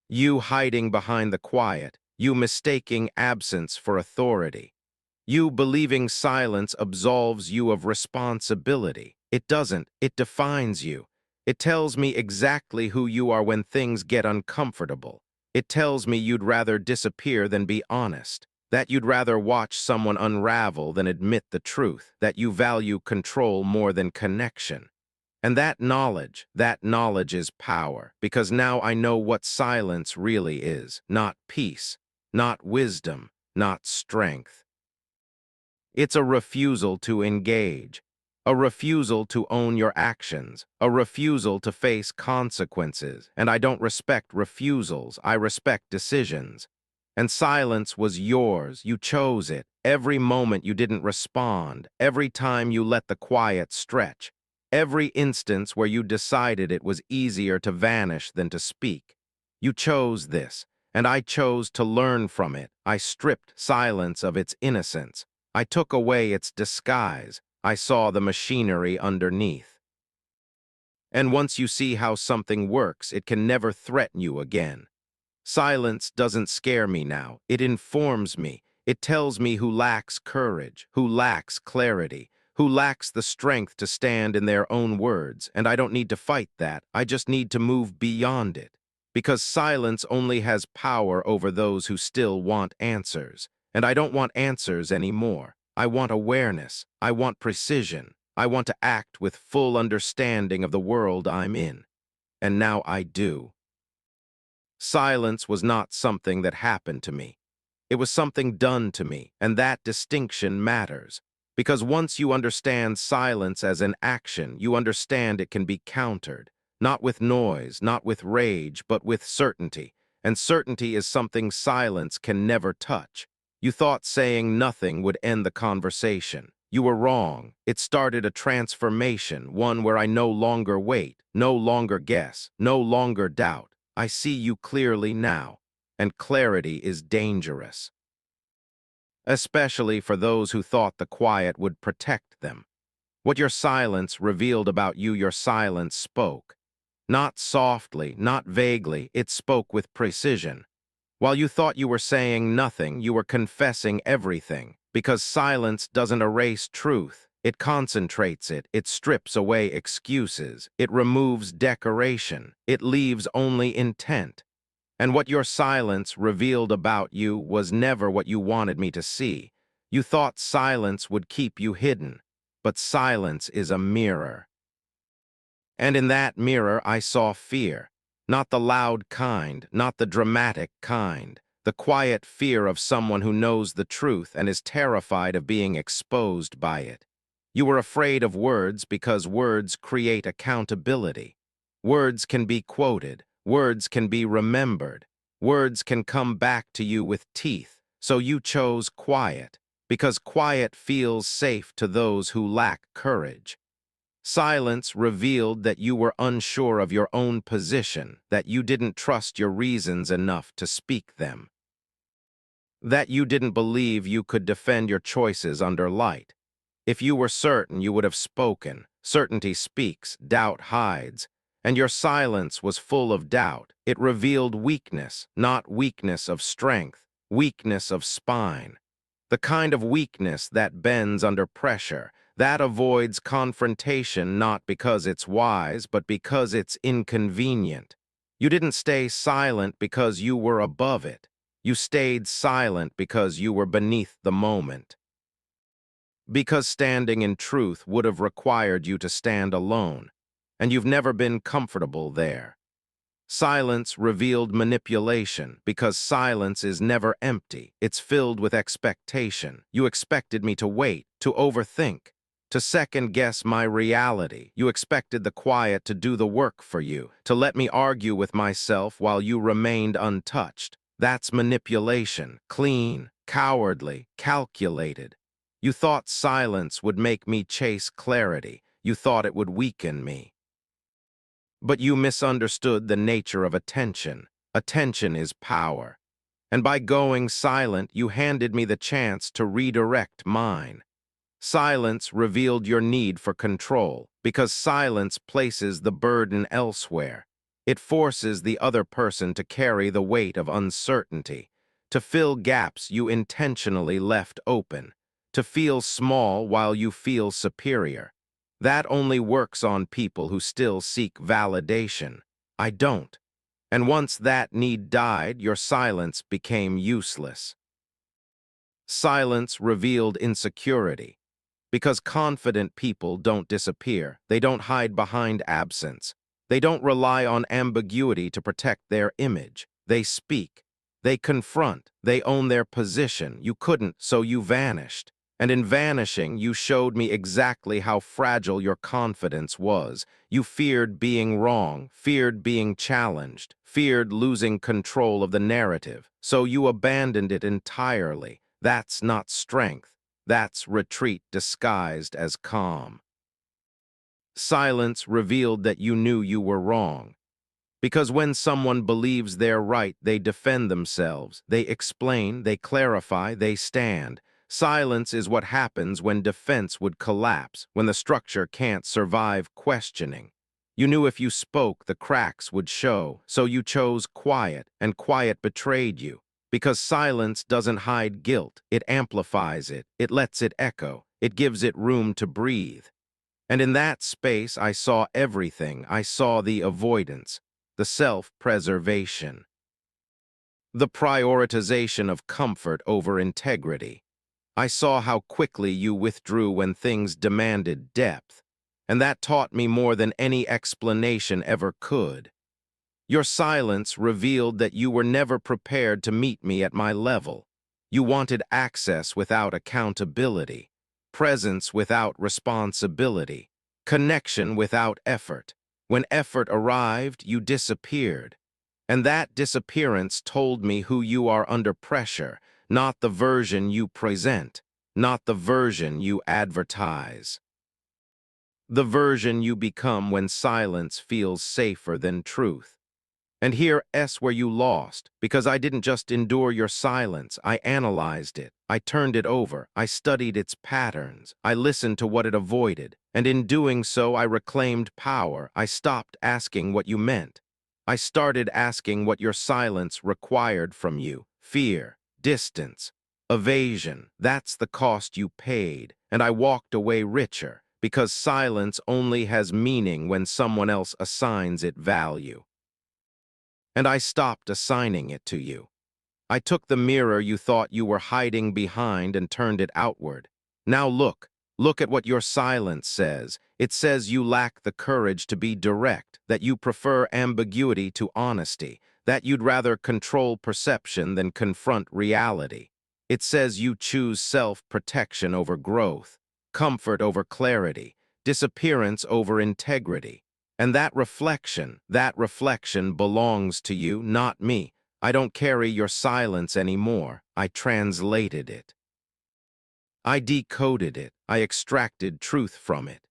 You hiding behind the quiet, you mistaking absence for authority. You believing silence absolves you of responsibility. It doesn't. It defines you. It tells me exactly who you are when things get uncomfortable. It tells me you'd rather disappear than be honest, that you'd rather watch someone unravel than admit the truth, that you value control more than connection. And that knowledge is power, because now I know what silence really is, not peace, not wisdom, not strength. It's a refusal to engage, a refusal to own your actions, a refusal to face consequences. And I don't respect refusals, I respect decisions. And silence was yours, you chose it. Every moment you didn't respond, every time you let the quiet stretch, every instance where you decided it was easier to vanish than to speak. You chose this, and I chose to learn from it. I stripped silence of its innocence. I took away its disguise. I saw the machinery underneath. And once you see how something works, it can never threaten you again. Silence doesn't scare me now. It informs me. It tells me who lacks courage, who lacks clarity, who lacks the strength to stand in their own words. And I don't need to fight that. I just need to move beyond it. Because silence only has power over those who still want answers. And I don't want answers anymore. I want awareness. I want precision. I want to act with full understanding of the world I'm in. And now I do. Silence was not something that happened to me. It was something done to me, and that distinction matters. Because once you understand silence as an action, you understand it can be countered. Not with noise, not with rage, but with certainty. And certainty is something silence can never touch. You thought saying nothing would end the conversation. You were wrong. It started a transformation, one where I no longer wait, no longer guess, no longer doubt. I see you clearly now, and clarity is dangerous, especially for those who thought the quiet would protect them. What your silence revealed about you, your silence spoke. Not softly, not vaguely, it spoke with precision. While you thought you were saying nothing, you were confessing everything, because silence doesn't erase truth. It concentrates it, it strips away excuses, it removes decoration, it leaves only intent. And what your silence revealed about you was never what you wanted me to see. You thought silence would keep you hidden, but silence is a mirror. And in that mirror I saw fear, not the loud kind, not the dramatic kind, the quiet fear of someone who knows the truth and is terrified of being exposed by it. You were afraid of words because words create accountability. Words can be quoted, words can be remembered, words can come back to you with teeth, so you chose quiet, because quiet feels safe to those who lack courage. Silence revealed that you were unsure of your own position, that you didn't trust your reasons enough to speak them, that you didn't believe you could defend your choices under light. If you were certain, you would have spoken. Certainty speaks, doubt hides. And your silence was full of doubt. It revealed weakness, not weakness of strength, weakness of spine. The kind of weakness that bends under pressure, that avoids confrontation not because it's wise, but because it's inconvenient. You didn't stay silent because you were above it. You stayed silent because you were beneath the moment. Because standing in truth would have required you to stand alone, and you've never been comfortable there. Silence revealed manipulation, because silence is never empty. It's filled with expectation. You expected me to wait, to overthink, to second-guess my reality. You expected the quiet to do the work for you, to let me argue with myself while you remained untouched. That's manipulation, clean, cowardly, calculated. You thought silence would make me chase clarity. You thought it would weaken me. But you misunderstood the nature of attention. Attention is power. And by going silent, you handed me the chance to redirect mine. Silence revealed your need for control, because silence places the burden elsewhere. It forces the other person to carry the weight of uncertainty, to fill gaps you intentionally left open, to feel small while you feel superior. That only works on people who still seek validation. I don't. And once that need died, your silence became useless. Silence revealed insecurity, because confident people don't disappear. They don't hide behind absence. They don't rely on ambiguity to protect their image. They speak. They confront. They own their position. You couldn't, so you vanished. And in vanishing, you showed me exactly how fragile your confidence was. You feared being wrong, feared being challenged, feared losing control of the narrative. So you abandoned it entirely. That's not strength. That's retreat disguised as calm. Silence revealed that you knew you were wrong. Because when someone believes they're right, they defend themselves. They explain, they clarify, they stand. Silence is what happens when defense would collapse, when the structure can't survive questioning. You knew if you spoke, the cracks would show, so you chose quiet, and quiet betrayed you. Because silence doesn't hide guilt, it amplifies it, it lets it echo, it gives it room to breathe. And in that space I saw everything. I saw the avoidance, the self-preservation, the prioritization of comfort over integrity. I saw how quickly you withdrew when things demanded depth, and that taught me more than any explanation ever could. Your silence revealed that you were never prepared to meet me at my level. You wanted access without accountability, presence without responsibility, connection without effort. When effort arrived, you disappeared. And that disappearance told me who you are under pressure, not the version you present, not the version you advertise. The version you become when silence feels safer than truth. And here's where you lost, because I didn't just endure your silence, I analyzed it, I turned it over, I studied its patterns, I listened to what it avoided, and in doing so I reclaimed power. I stopped asking what you meant. I started asking what your silence required from you: fear, distance, evasion. That's the cost you paid, and I walked away richer, because silence only has meaning when someone else assigns it value. And I stopped assigning it to you. I took the mirror you thought you were hiding behind and turned it outward. Now look at what your silence says. It says you lack the courage to be direct, that you prefer ambiguity to honesty, that you'd rather control perception than confront reality. It says you choose self-protection over growth, comfort over clarity, disappearance over integrity. And that reflection belongs to you, not me. I don't carry your silence anymore. I translated it. I decoded it. I extracted truth from it.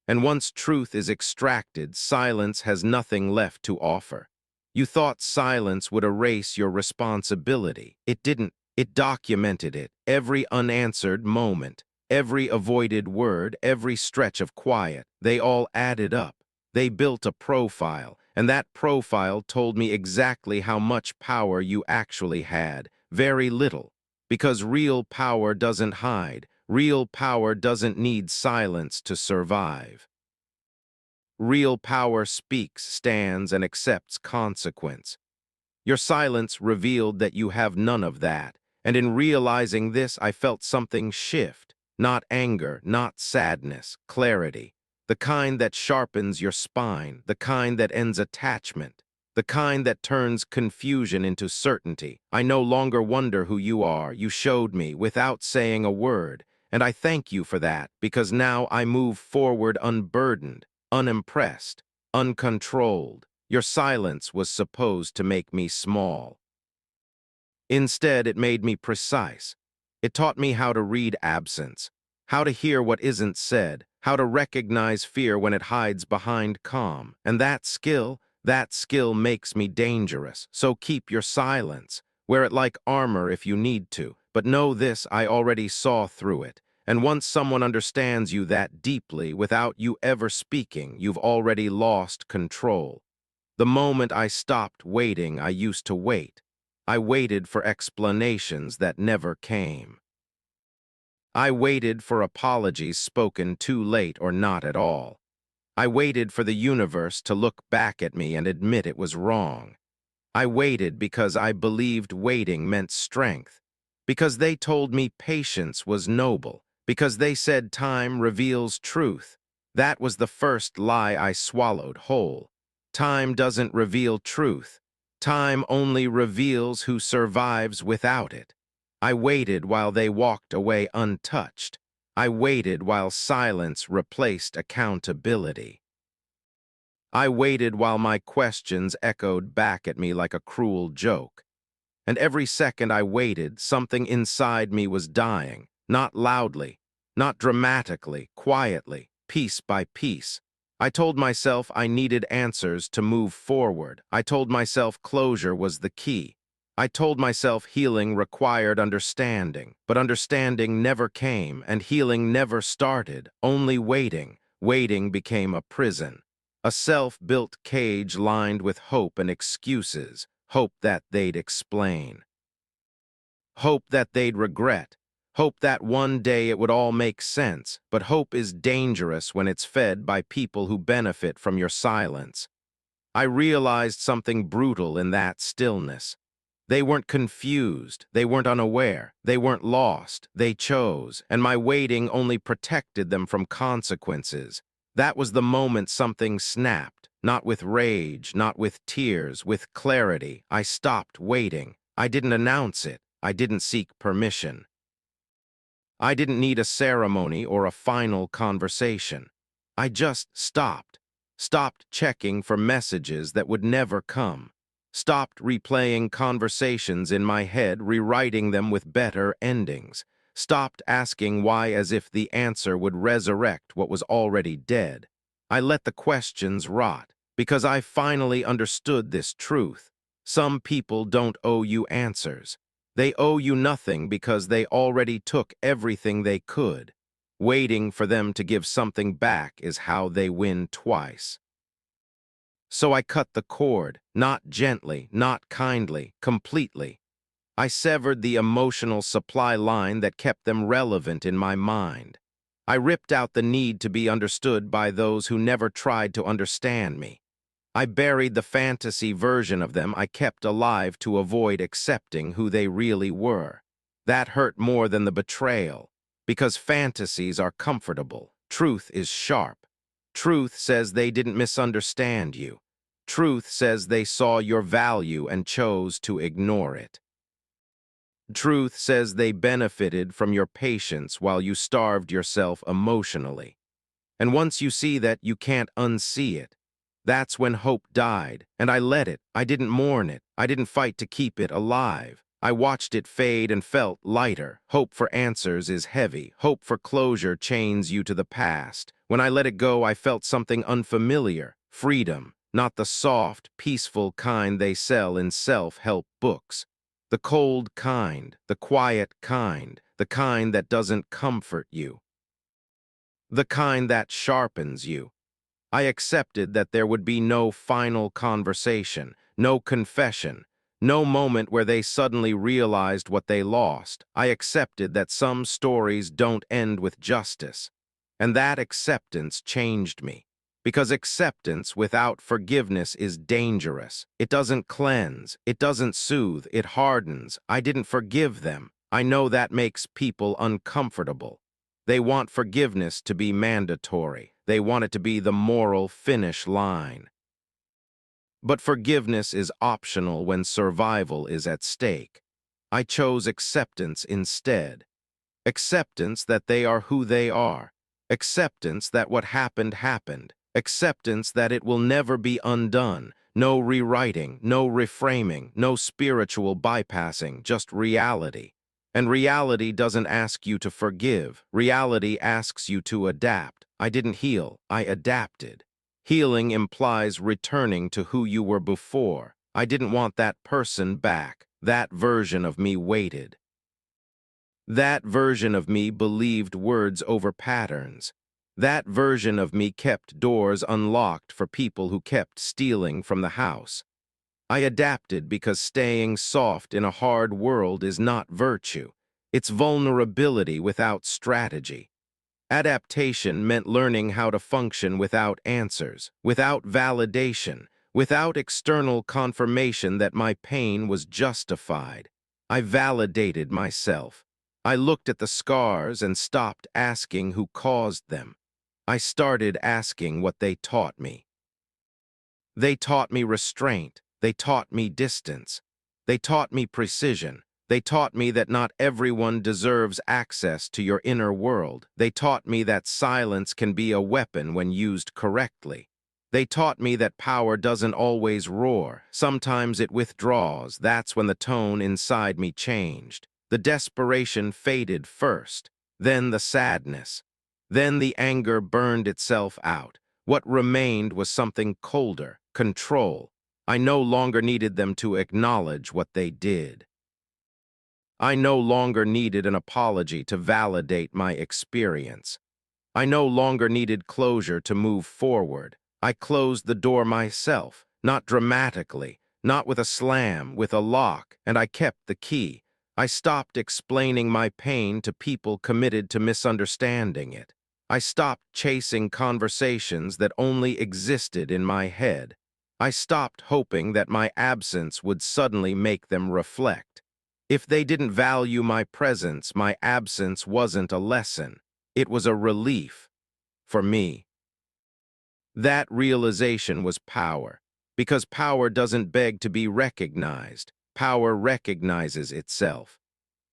And once truth is extracted, silence has nothing left to offer. You thought silence would erase your responsibility. It didn't. It documented it, every unanswered moment, every avoided word, every stretch of quiet. They all added up. They built a profile, and that profile told me exactly how much power you actually had. Very little. Because real power doesn't hide. Real power doesn't need silence to survive. Real power speaks, stands, and accepts consequence. Your silence revealed that you have none of that, and in realizing this, I felt something shift. Not anger, not sadness, clarity. The kind that sharpens your spine, the kind that ends attachment, the kind that turns confusion into certainty. I no longer wonder who you are. You showed me without saying a word, and I thank you for that, because now I move forward unburdened, unimpressed, uncontrolled. Your silence was supposed to make me small. Instead, it made me precise. It taught me how to read absence, how to hear what isn't said, how to recognize fear when it hides behind calm. And that skill makes me dangerous. So keep your silence. Wear it like armor if you need to. But know this, I already saw through it. And once someone understands you that deeply, without you ever speaking, you've already lost control. The moment I stopped waiting, I used to wait. I waited for explanations that never came. I waited for apologies spoken too late or not at all. I waited for the universe to look back at me and admit it was wrong. I waited because I believed waiting meant strength, because they told me patience was noble, because they said time reveals truth. That was the first lie I swallowed whole. Time doesn't reveal truth. Time only reveals who survives without it. I waited while they walked away untouched. I waited while silence replaced accountability. I waited while my questions echoed back at me like a cruel joke. And every second I waited, something inside me was dying, not loudly, not dramatically, quietly, piece by piece. I told myself I needed answers to move forward. I told myself closure was the key. I told myself healing required understanding, but understanding never came, and healing never started. Only waiting. Waiting became a prison. A self-built cage lined with hope and excuses, hope that they'd explain, hope that they'd regret, hope that one day it would all make sense. But hope is dangerous when it's fed by people who benefit from your silence. I realized something brutal in that stillness. They weren't confused, they weren't unaware, they weren't lost, they chose, and my waiting only protected them from consequences. That was the moment something snapped, not with rage, not with tears, with clarity. I stopped waiting. I didn't announce it. I didn't seek permission. I didn't need a ceremony or a final conversation. I just stopped. stopped checking for messages that would never come, stopped replaying conversations in my head, rewriting them with better endings, stopped asking why as if the answer would resurrect what was already dead. I let the questions rot, because I finally understood this truth. Some people don't owe you answers. They owe you nothing because they already took everything they could. Waiting for them to give something back is how they win twice. So I cut the cord, not gently, not kindly, completely. I severed the emotional supply line that kept them relevant in my mind. I ripped out the need to be understood by those who never tried to understand me. I buried the fantasy version of them I kept alive to avoid accepting who they really were. That hurt more than the betrayal, because fantasies are comfortable. Truth is sharp. Truth says they didn't misunderstand you. Truth says they saw your value and chose to ignore it. Truth says they benefited from your patience while you starved yourself emotionally. And once you see that, you can't unsee it. That's when hope died, and I let it. I didn't mourn it. I didn't fight to keep it alive. I watched it fade and felt lighter. Hope for answers is heavy. Hope for closure chains you to the past. When I let it go, I felt something unfamiliar. Freedom, not the soft, peaceful kind they sell in self-help books. The cold kind, the quiet kind, the kind that doesn't comfort you. The kind that sharpens you. I accepted that there would be no final conversation, no confession, no moment where they suddenly realized what they lost. I accepted that some stories don't end with justice. And that acceptance changed me. Because acceptance without forgiveness is dangerous. It doesn't cleanse, it doesn't soothe, it hardens. I didn't forgive them. I know that makes people uncomfortable. They want forgiveness to be mandatory. They want it to be the moral finish line. But forgiveness is optional when survival is at stake. I chose acceptance instead. Acceptance that they are who they are. Acceptance that what happened happened. Acceptance that it will never be undone. No rewriting, no reframing, no spiritual bypassing, just reality. And reality doesn't ask you to forgive. Reality asks you to adapt. I didn't heal, I adapted. Healing implies returning to who you were before. I didn't want that person back. That version of me waited. That version of me believed words over patterns. That version of me kept doors unlocked for people who kept stealing from the house. I adapted because staying soft in a hard world is not virtue. It's vulnerability without strategy. Adaptation meant learning how to function without answers, without validation, without external confirmation that my pain was justified. I validated myself. I looked at the scars and stopped asking who caused them. I started asking what they taught me. They taught me restraint. They taught me distance. They taught me precision. They taught me that not everyone deserves access to your inner world. They taught me that silence can be a weapon when used correctly. They taught me that power doesn't always roar. Sometimes it withdraws. That's when the tone inside me changed. The desperation faded first, then the sadness. Then the anger burned itself out. What remained was something colder, control. I no longer needed them to acknowledge what they did. I no longer needed an apology to validate my experience. I no longer needed closure to move forward. I closed the door myself, not dramatically, not with a slam, with a lock, and I kept the key. I stopped explaining my pain to people committed to misunderstanding it. I stopped chasing conversations that only existed in my head. I stopped hoping that my absence would suddenly make them reflect. If they didn't value my presence, my absence wasn't a lesson. It was a relief for me. That realization was power, because power doesn't beg to be recognized. Power recognizes itself.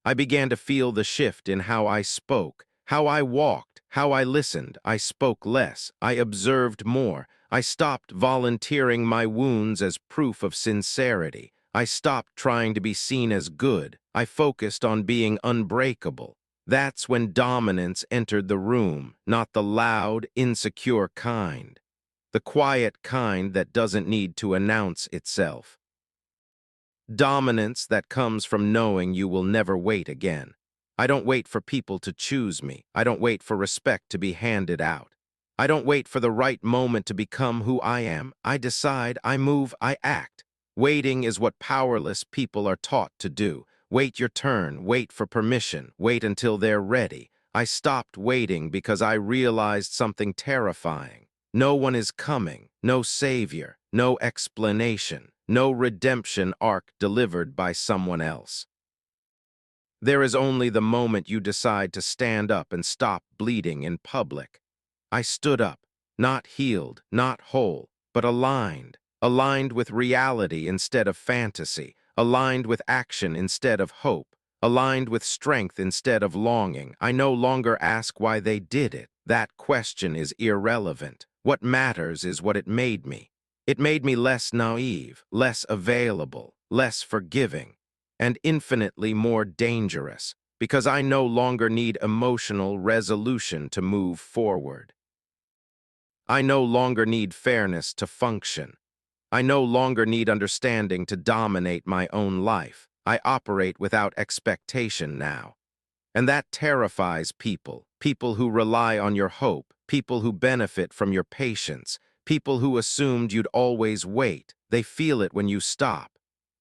I began to feel the shift in how I spoke, how I walked, how I listened. I spoke less. I observed more. I stopped volunteering my wounds as proof of sincerity. I stopped trying to be seen as good. I focused on being unbreakable. That's when dominance entered the room, not the loud, insecure kind. The quiet kind that doesn't need to announce itself. Dominance that comes from knowing you will never wait again. I don't wait for people to choose me. I don't wait for respect to be handed out. I don't wait for the right moment to become who I am. I decide, I move, I act. Waiting is what powerless people are taught to do. Wait your turn, wait for permission, wait until they're ready. I stopped waiting because I realized something terrifying. No one is coming, no savior, no explanation, no redemption arc delivered by someone else. There is only the moment you decide to stand up and stop bleeding in public. I stood up, not healed, not whole, but aligned. Aligned with reality instead of fantasy. Aligned with action instead of hope. Aligned with strength instead of longing. I no longer ask why they did it. That question is irrelevant. What matters is what it made me. It made me less naive, less available, less forgiving, and infinitely more dangerous, because I no longer need emotional resolution to move forward. I no longer need fairness to function. I no longer need understanding to dominate my own life. I operate without expectation now. And that terrifies people, people who rely on your hope, people who benefit from your patience, people who assumed you'd always wait. They feel it when you stop.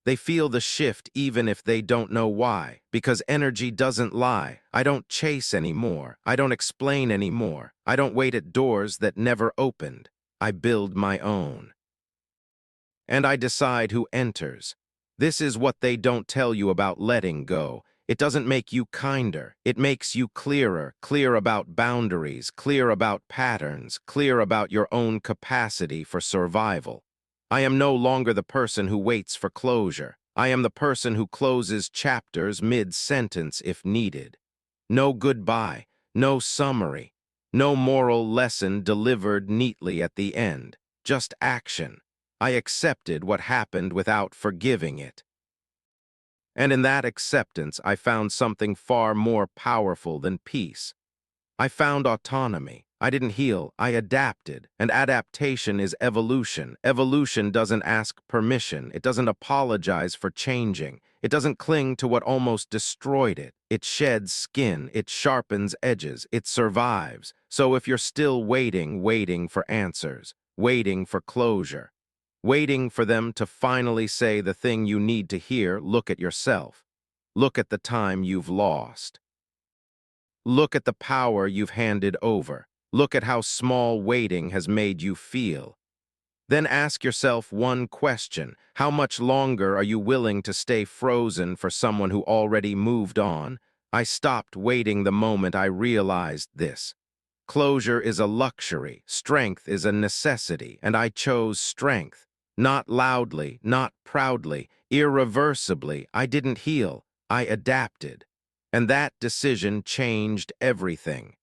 They feel the shift even if they don't know why, because energy doesn't lie. I don't chase anymore. I don't explain anymore. I don't wait at doors that never opened. I build my own. And I decide who enters. This is what they don't tell you about letting go. It doesn't make you kinder. It makes you clearer, clear about boundaries, clear about patterns, clear about your own capacity for survival. I am no longer the person who waits for closure. I am the person who closes chapters mid-sentence if needed. No goodbye, no summary, no moral lesson delivered neatly at the end, just action. I accepted what happened without forgiving it. And in that acceptance, I found something far more powerful than peace. I found autonomy. I didn't heal, I adapted. And adaptation is evolution. Evolution doesn't ask permission. It doesn't apologize for changing. It doesn't cling to what almost destroyed it. It sheds skin. It sharpens edges. It survives. So if you're still waiting for answers, waiting for closure, waiting for them to finally say the thing you need to hear, look at yourself. Look at the time you've lost. Look at the power you've handed over. Look at how small waiting has made you feel. Then ask yourself one question. How much longer are you willing to stay frozen for someone who already moved on? I stopped waiting the moment I realized this. Closure is a luxury, strength is a necessity, and I chose strength. Not loudly, not proudly, irreversibly. I didn't heal, I adapted. And that decision changed everything.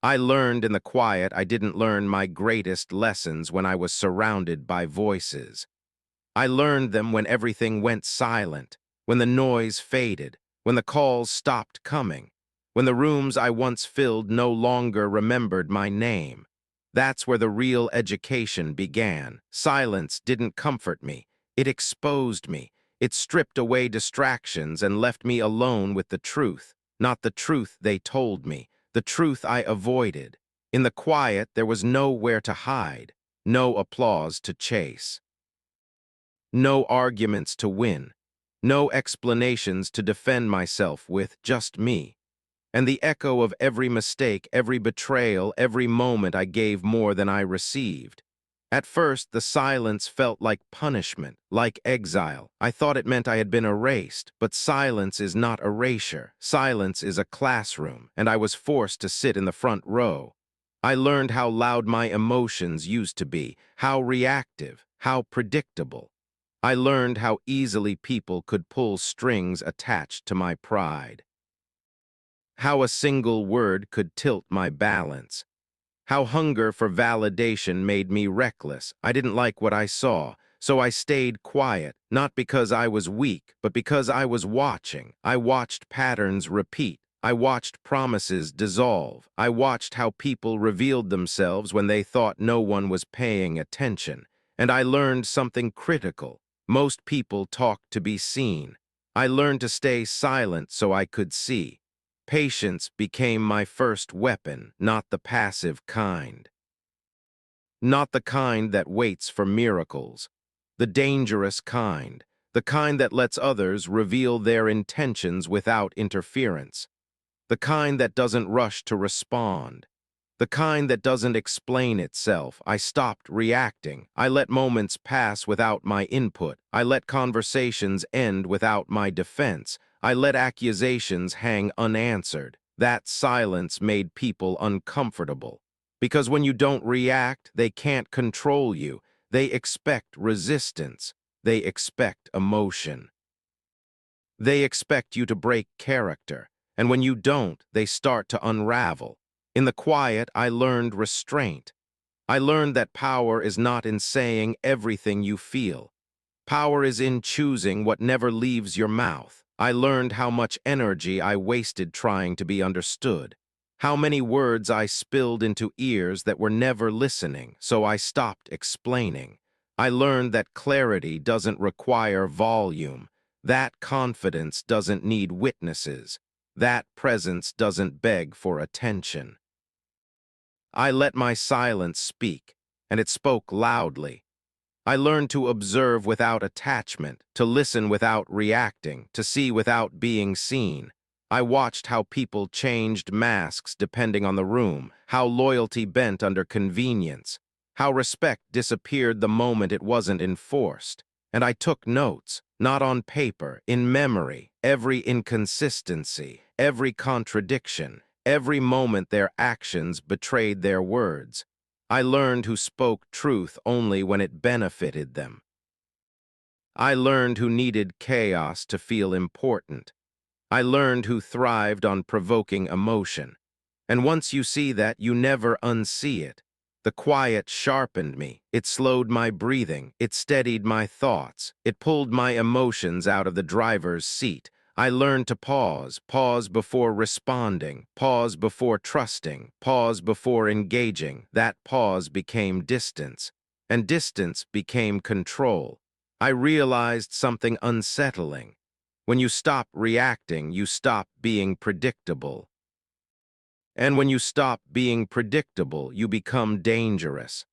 I learned in the quiet. I didn't learn my greatest lessons when I was surrounded by voices. I learned them when everything went silent, when the noise faded, when the calls stopped coming, when the rooms I once filled no longer remembered my name. That's where the real education began. Silence didn't comfort me. It exposed me. It stripped away distractions and left me alone with the truth, not the truth they told me, the truth I avoided. In the quiet, there was nowhere to hide, no applause to chase. No arguments to win, no explanations to defend myself with, just me. And the echo of every mistake, every betrayal, every moment I gave more than I received. At first, the silence felt like punishment, like exile. I thought it meant I had been erased, but silence is not erasure. Silence is a classroom, and I was forced to sit in the front row. I learned how loud my emotions used to be, how reactive, how predictable. I learned how easily people could pull strings attached to my pride. How a single word could tilt my balance. How hunger for validation made me reckless. I didn't like what I saw, so I stayed quiet, not because I was weak, but because I was watching. I watched patterns repeat. I watched promises dissolve. I watched how people revealed themselves when they thought no one was paying attention. And I learned something critical. Most people talk to be seen. I learned to stay silent so I could see. Patience became my first weapon, not the passive kind. Not the kind that waits for miracles. The dangerous kind. The kind that lets others reveal their intentions without interference. The kind that doesn't rush to respond. The kind that doesn't explain itself. I stopped reacting. I let moments pass without my input. I let conversations end without my defense. I let accusations hang unanswered. That silence made people uncomfortable. Because when you don't react, they can't control you. They expect resistance. They expect emotion. They expect you to break character. And when you don't, they start to unravel. In the quiet, I learned restraint. I learned that power is not in saying everything you feel. Power is in choosing what never leaves your mouth. I learned how much energy I wasted trying to be understood. How many words I spilled into ears that were never listening, so I stopped explaining. I learned that clarity doesn't require volume. That confidence doesn't need witnesses. That presence doesn't beg for attention. I let my silence speak, and it spoke loudly. I learned to observe without attachment, to listen without reacting, to see without being seen. I watched how people changed masks depending on the room, how loyalty bent under convenience, how respect disappeared the moment it wasn't enforced. And I took notes, not on paper, in memory, every inconsistency, every contradiction, every moment their actions betrayed their words. I learned who spoke truth only when it benefited them. I learned who needed chaos to feel important. I learned who thrived on provoking emotion. And once you see that, you never unsee it. The quiet sharpened me. It slowed my breathing. It steadied my thoughts. It pulled my emotions out of the driver's seat. I learned to pause before responding, pause before trusting, pause before engaging. That pause became distance, and distance became control. I realized something unsettling. When you stop reacting, you stop being predictable. And when you stop being predictable, you become dangerous.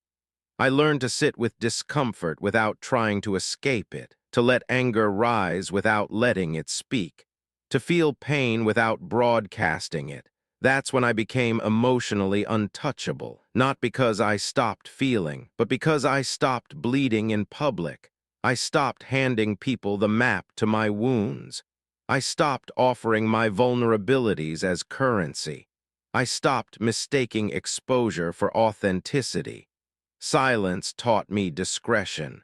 I learned to sit with discomfort without trying to escape it, to let anger rise without letting it speak, to feel pain without broadcasting it. That's when I became emotionally untouchable, not because I stopped feeling, but because I stopped bleeding in public. I stopped handing people the map to my wounds. I stopped offering my vulnerabilities as currency. I stopped mistaking exposure for authenticity. Silence taught me discretion.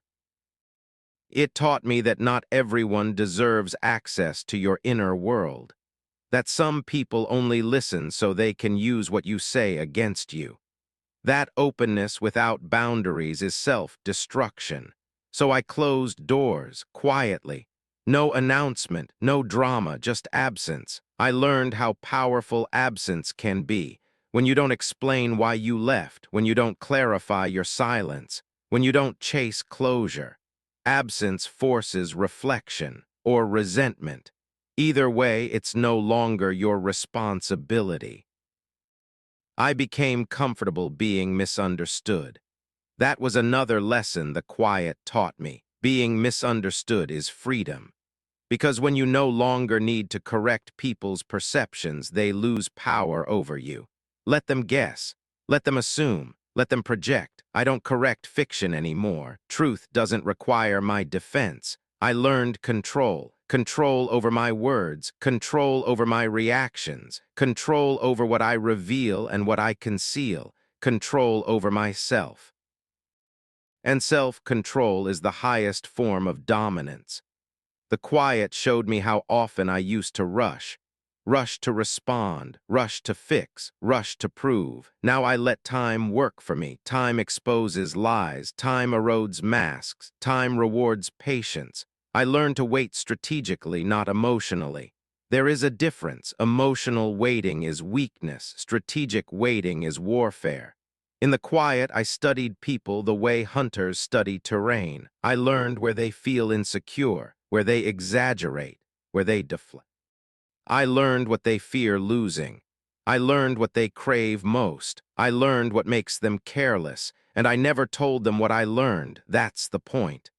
It taught me that not everyone deserves access to your inner world, that some people only listen so they can use what you say against you. That openness without boundaries is self-destruction. So I closed doors, quietly. No announcement, no drama, just absence. I learned how powerful absence can be. When you don't explain why you left, when you don't clarify your silence, when you don't chase closure. Absence forces reflection or resentment. Either way, it's no longer your responsibility. I became comfortable being misunderstood. That was another lesson the quiet taught me. Being misunderstood is freedom. Because when you no longer need to correct people's perceptions, they lose power over you. Let them guess. Let them assume. Let them project. I don't correct fiction anymore. Truth doesn't require my defense. I learned control. Control over my words. Control over my reactions. Control over what I reveal and what I conceal. Control over myself. And self-control is the highest form of dominance. The quiet showed me how often I used to rush. Rush to respond, rush to fix, rush to prove. Now I let time work for me. Time exposes lies, time erodes masks, time rewards patience. I learn to wait strategically, not emotionally. There is a difference. Emotional waiting is weakness, strategic waiting is warfare. In the quiet, I studied people the way hunters study terrain. I learned where they feel insecure, where they exaggerate, where they deflect. I learned what they fear losing. I learned what they crave most. I learned what makes them careless, and I never told them what I learned. That's the point.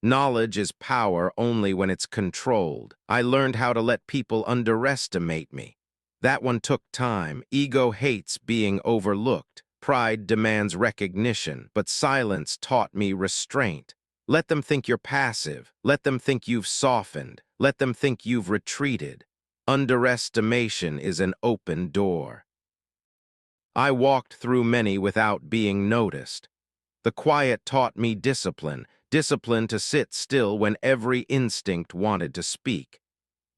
Knowledge is power only when it's controlled. I learned how to let people underestimate me. That one took time. Ego hates being overlooked. Pride demands recognition, but silence taught me restraint. Let them think you're passive. Let them think you've softened. Let them think you've retreated. Underestimation is an open door. I walked through many without being noticed. The quiet taught me discipline, discipline to sit still when every instinct wanted to speak,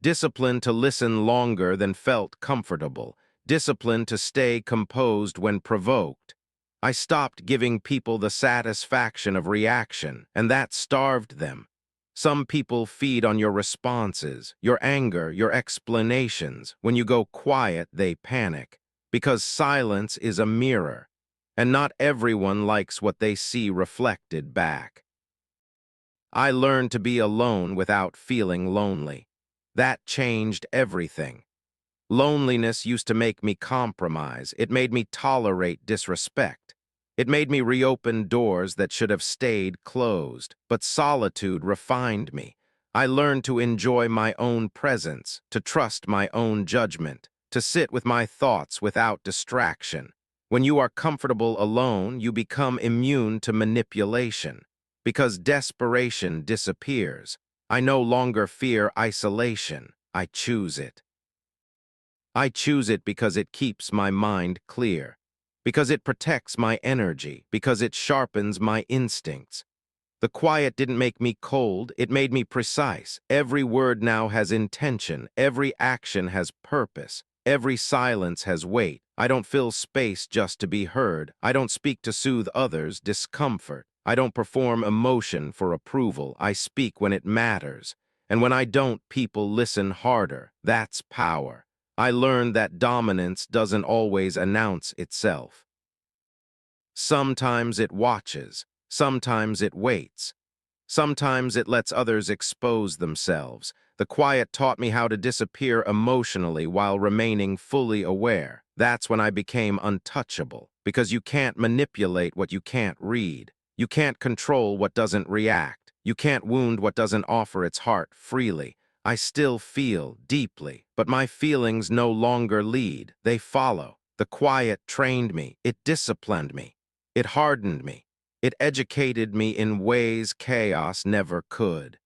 discipline to listen longer than felt comfortable, discipline to stay composed when provoked. I stopped giving people the satisfaction of reaction, and that starved them. Some people feed on your responses, your anger, your explanations. When you go quiet, they panic, because silence is a mirror, and not everyone likes what they see reflected back. I learned to be alone without feeling lonely. That changed everything. Loneliness used to make me compromise. It made me tolerate disrespect. It made me reopen doors that should have stayed closed. But solitude refined me. I learned to enjoy my own presence, to trust my own judgment, to sit with my thoughts without distraction. When you are comfortable alone, you become immune to manipulation. Because desperation disappears. I no longer fear isolation. I choose it. I choose it because it keeps my mind clear, because it protects my energy, because it sharpens my instincts. The quiet didn't make me cold, it made me precise. Every word now has intention, every action has purpose, every silence has weight. I don't fill space just to be heard. I don't speak to soothe others' discomfort. I don't perform emotion for approval. I speak when it matters. And when I don't, people listen harder. That's power. I learned that dominance doesn't always announce itself. Sometimes it watches, sometimes it waits, sometimes it lets others expose themselves. The quiet taught me how to disappear emotionally while remaining fully aware. That's when I became untouchable, because you can't manipulate what you can't read. You can't control what doesn't react. You can't wound what doesn't offer its heart freely. I still feel deeply, but my feelings no longer lead, they follow. The quiet trained me, it disciplined me, it hardened me, it educated me in ways chaos never could.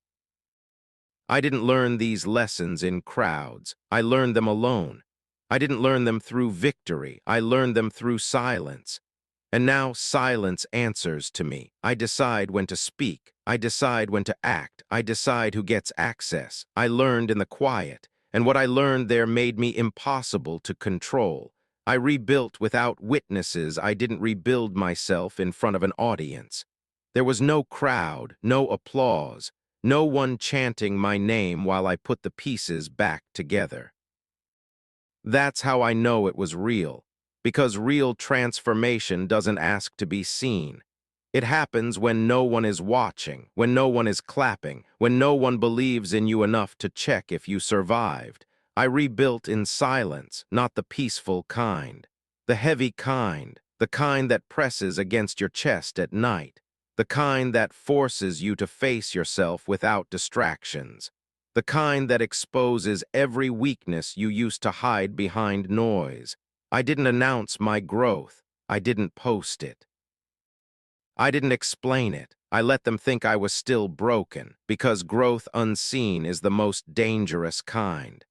I didn't learn these lessons in crowds, I learned them alone. I didn't learn them through victory, I learned them through silence. And now silence answers to me. I decide when to speak. I decide when to act. I decide who gets access. I learned in the quiet, and what I learned there made me impossible to control. I rebuilt without witnesses. I didn't rebuild myself in front of an audience. There was no crowd, no applause, no one chanting my name while I put the pieces back together. That's how I know it was real. Because real transformation doesn't ask to be seen. It happens when no one is watching, when no one is clapping, when no one believes in you enough to check if you survived. I rebuilt in silence, not the peaceful kind. The heavy kind, the kind that presses against your chest at night. The kind that forces you to face yourself without distractions. The kind that exposes every weakness you used to hide behind noise. I didn't announce my growth. I didn't post it. I didn't explain it. I let them think I was still broken, because growth unseen is the most dangerous kind.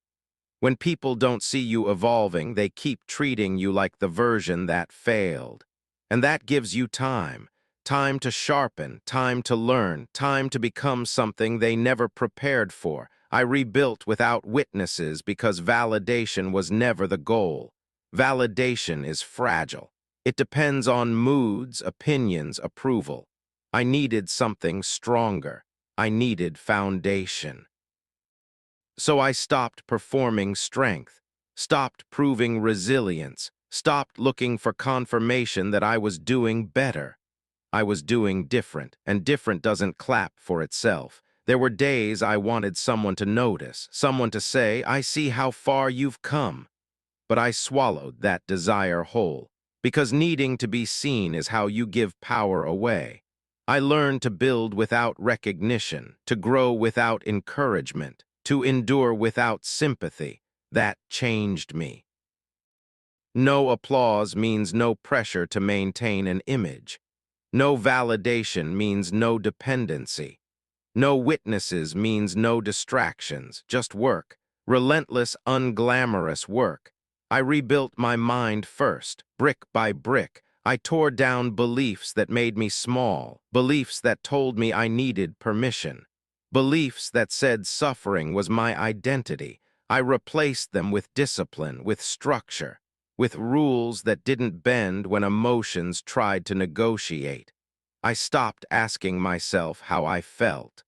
When people don't see you evolving, they keep treating you like the version that failed. And that gives you time. Time to sharpen, time to learn, time to become something they never prepared for. I rebuilt without witnesses because validation was never the goal. Validation is fragile. It depends on moods, opinions, approval. I needed something stronger. I needed foundation. So I stopped performing strength, stopped proving resilience, stopped looking for confirmation that I was doing better. I was doing different, and different doesn't clap for itself. There were days I wanted someone to notice, someone to say, "I see how far you've come." But I swallowed that desire whole, because needing to be seen is how you give power away. I learned to build without recognition, to grow without encouragement, to endure without sympathy. That changed me. No applause means no pressure to maintain an image. No validation means no dependency. No witnesses means no distractions, just work. Relentless, unglamorous work. I rebuilt my mind first, brick by brick. I tore down beliefs that made me small, beliefs that told me I needed permission, beliefs that said suffering was my identity. I replaced them with discipline, with structure, with rules that didn't bend when emotions tried to negotiate. I stopped asking myself how I felt.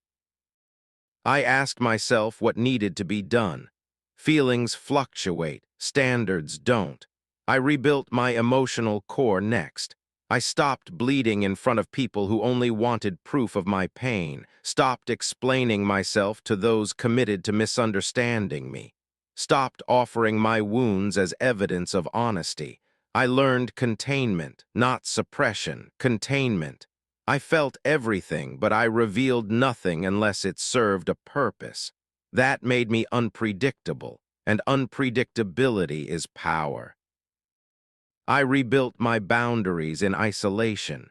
I asked myself what needed to be done. Feelings fluctuate, standards don't. I rebuilt my emotional core next. I stopped bleeding in front of people who only wanted proof of my pain, stopped explaining myself to those committed to misunderstanding me, stopped offering my wounds as evidence of honesty. I learned containment, not suppression, containment. I felt everything, but I revealed nothing unless it served a purpose. That made me unpredictable, and unpredictability is power. I rebuilt my boundaries in isolation.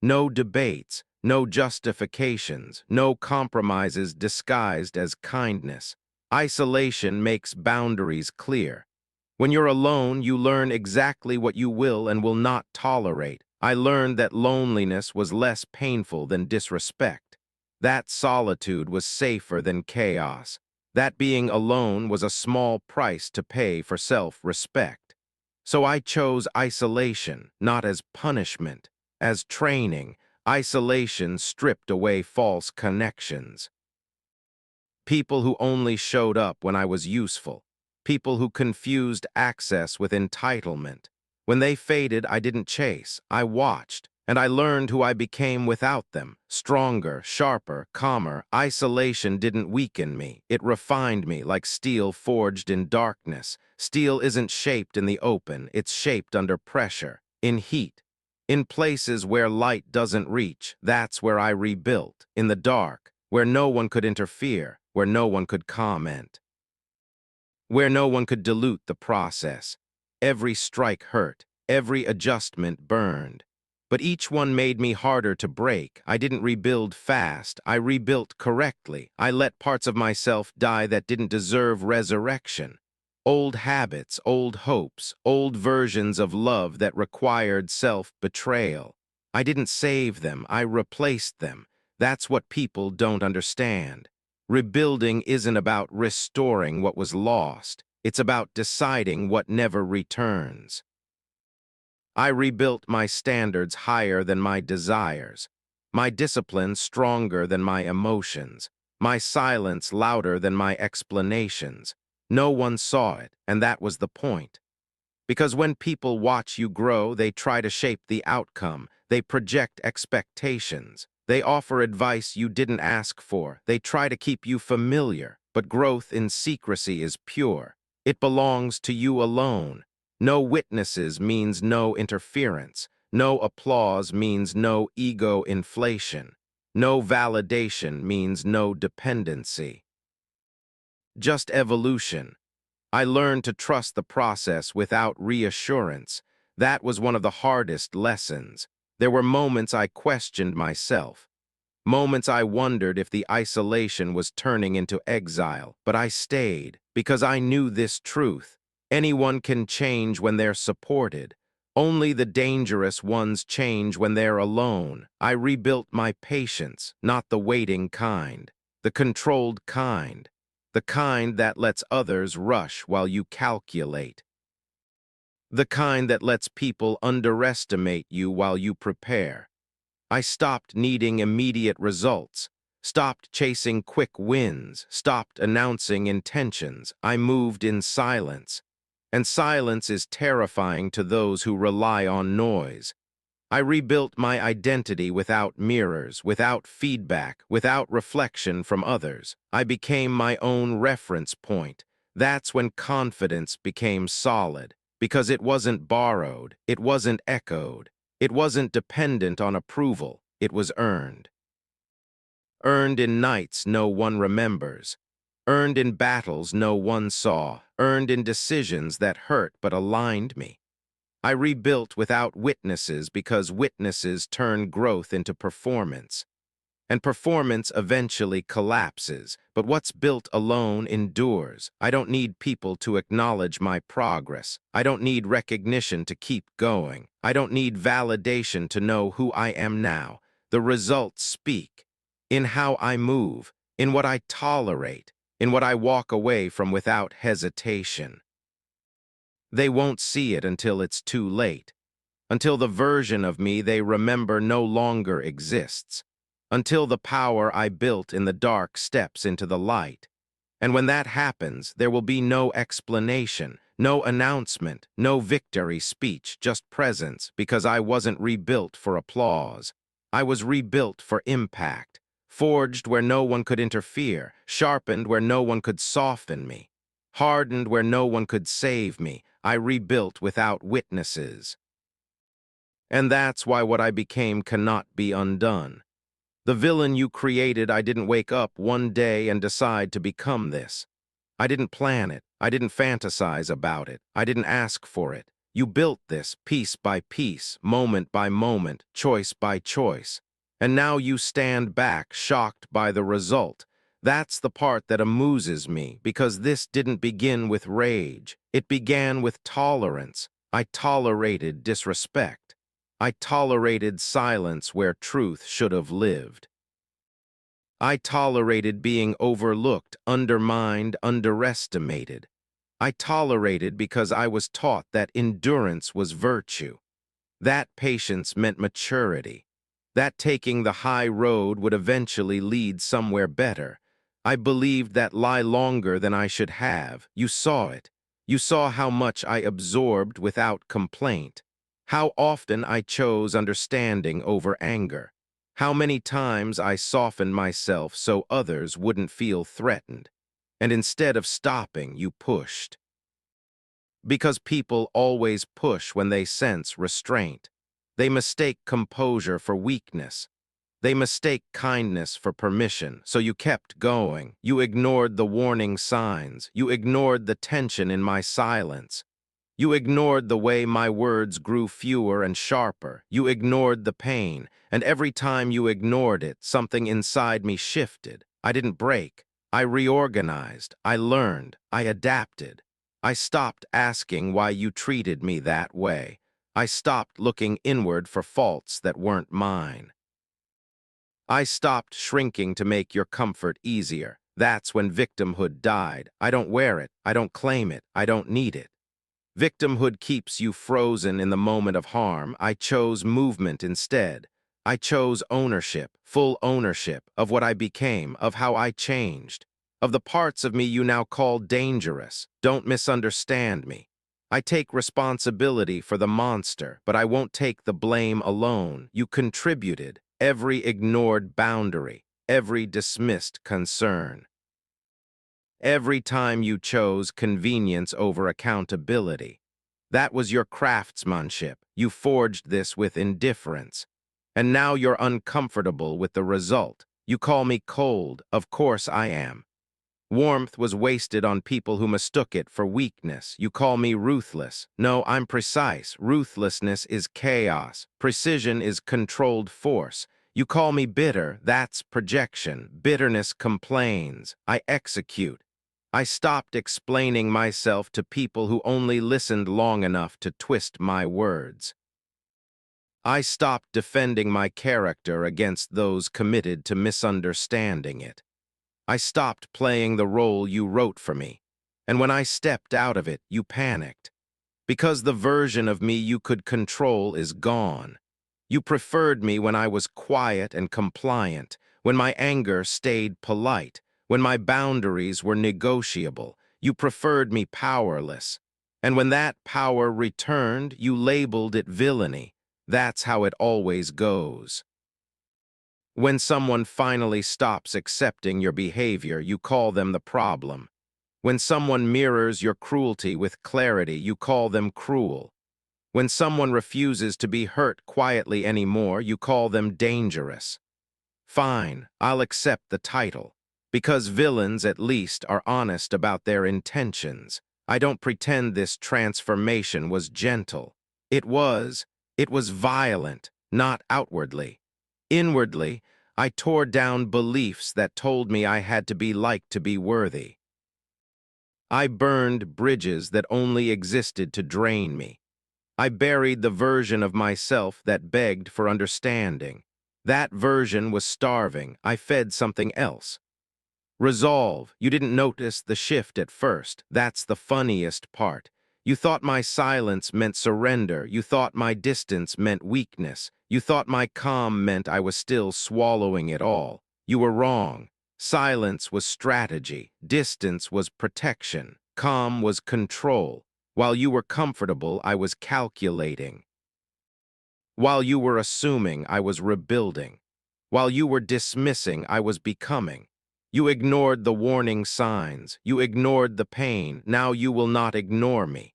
No debates, no justifications, no compromises disguised as kindness. Isolation makes boundaries clear. When you're alone, you learn exactly what you will and will not tolerate. I learned that loneliness was less painful than disrespect. That solitude was safer than chaos. That being alone was a small price to pay for self-respect. So I chose isolation, not as punishment, as training. Isolation stripped away false connections. People who only showed up when I was useful. People who confused access with entitlement. When they faded, I didn't chase. I watched, and I learned who I became without them. Stronger, sharper, calmer. Isolation didn't weaken me. It refined me like steel forged in darkness. Steel isn't shaped in the open. It's shaped under pressure, in heat. In places where light doesn't reach, that's where I rebuilt. In the dark, where no one could interfere, where no one could comment, where no one could dilute the process. Every strike hurt, every adjustment burned. But each one made me harder to break. I didn't rebuild fast, I rebuilt correctly. I let parts of myself die that didn't deserve resurrection. Old habits, old hopes, old versions of love that required self-betrayal. I didn't save them, I replaced them. That's what people don't understand. Rebuilding isn't about restoring what was lost. It's about deciding what never returns. I rebuilt my standards higher than my desires, my discipline stronger than my emotions, my silence louder than my explanations. No one saw it, and that was the point. Because when people watch you grow, they try to shape the outcome. They project expectations. They offer advice you didn't ask for. They try to keep you familiar. But growth in secrecy is pure. It belongs to you alone. No witnesses means no interference. No applause means no ego inflation. No validation means no dependency. Just evolution. I learned to trust the process without reassurance. That was one of the hardest lessons. There were moments I questioned myself, moments I wondered if the isolation was turning into exile, but I stayed because I knew this truth. Anyone can change when they're supported. Only the dangerous ones change when they're alone. I rebuilt my patience, not the waiting kind, the controlled kind. The kind that lets others rush while you calculate. The kind that lets people underestimate you while you prepare. I stopped needing immediate results, stopped chasing quick wins, stopped announcing intentions. I moved in silence. And silence is terrifying to those who rely on noise. I rebuilt my identity without mirrors, without feedback, without reflection from others. I became my own reference point. That's when confidence became solid, because it wasn't borrowed, it wasn't echoed, it wasn't dependent on approval, it was earned. Earned in nights no one remembers, earned in battles no one saw, earned in decisions that hurt but aligned me. I rebuilt without witnesses because witnesses turn growth into performance. And performance eventually collapses, but what's built alone endures. I don't need people to acknowledge my progress. I don't need recognition to keep going. I don't need validation to know who I am now. The results speak. In how I move, in what I tolerate, in what I walk away from without hesitation. They won't see it until it's too late, until the version of me they remember no longer exists, until the power I built in the dark steps into the light. And when that happens, there will be no explanation, no announcement, no victory speech, just presence, because I wasn't rebuilt for applause. I was rebuilt for impact, forged where no one could interfere, sharpened where no one could soften me, hardened where no one could save me. I rebuilt without witnesses. And that's why what I became cannot be undone. The villain you created, I didn't wake up one day and decide to become this. I didn't plan it. I didn't fantasize about it. I didn't ask for it. You built this piece by piece, moment by moment, choice by choice. And now you stand back, shocked by the result. That's the part that amuses me, because this didn't begin with rage. It began with tolerance. I tolerated disrespect. I tolerated silence where truth should have lived. I tolerated being overlooked, undermined, underestimated. I tolerated because I was taught that endurance was virtue. That patience meant maturity. That taking the high road would eventually lead somewhere better. I believed that lie longer than I should have. You saw it. You saw how much I absorbed without complaint. How often I chose understanding over anger. How many times I softened myself so others wouldn't feel threatened. And instead of stopping, you pushed. Because people always push when they sense restraint. They mistake composure for weakness. They mistake kindness for permission, so you kept going. You ignored the warning signs. You ignored the tension in my silence. You ignored the way my words grew fewer and sharper. You ignored the pain, and every time you ignored it, something inside me shifted. I didn't break. I reorganized. I learned. I adapted. I stopped asking why you treated me that way. I stopped looking inward for faults that weren't mine. I stopped shrinking to make your comfort easier. That's when victimhood died. I don't wear it. I don't claim it. I don't need it. Victimhood keeps you frozen in the moment of harm. I chose movement instead. I chose ownership, full ownership of what I became, of how I changed, of the parts of me you now call dangerous. Don't misunderstand me. I take responsibility for the monster, but I won't take the blame alone. You contributed every ignored boundary, every dismissed concern. Every time you chose convenience over accountability. That was your craftsmanship. You forged this with indifference. And now you're uncomfortable with the result. You call me cold. Of course I am. Warmth was wasted on people who mistook it for weakness. You call me ruthless. No, I'm precise. Ruthlessness is chaos. Precision is controlled force. You call me bitter. That's projection. Bitterness complains. I execute. I stopped explaining myself to people who only listened long enough to twist my words. I stopped defending my character against those committed to misunderstanding it. I stopped playing the role you wrote for me. And when I stepped out of it, you panicked. Because the version of me you could control is gone. You preferred me when I was quiet and compliant, when my anger stayed polite, when my boundaries were negotiable. You preferred me powerless. And when that power returned, you labeled it villainy. That's how it always goes. When someone finally stops accepting your behavior, you call them the problem. When someone mirrors your cruelty with clarity, you call them cruel. When someone refuses to be hurt quietly anymore, you call them dangerous. Fine, I'll accept the title. Because villains, at least, are honest about their intentions. I don't pretend this transformation was gentle. It was. It was violent, not outwardly. Inwardly, I tore down beliefs that told me I had to be liked to be worthy. I burned bridges that only existed to drain me. I buried the version of myself that begged for understanding. That version was starving. I fed something else. Resolve. You didn't notice the shift at first. That's the funniest part. You thought my silence meant surrender. You thought my distance meant weakness. You thought my calm meant I was still swallowing it all. You were wrong. Silence was strategy. Distance was protection. Calm was control. While you were comfortable, I was calculating. While you were assuming, I was rebuilding. While you were dismissing, I was becoming. You ignored the warning signs. You ignored the pain. Now you will not ignore me.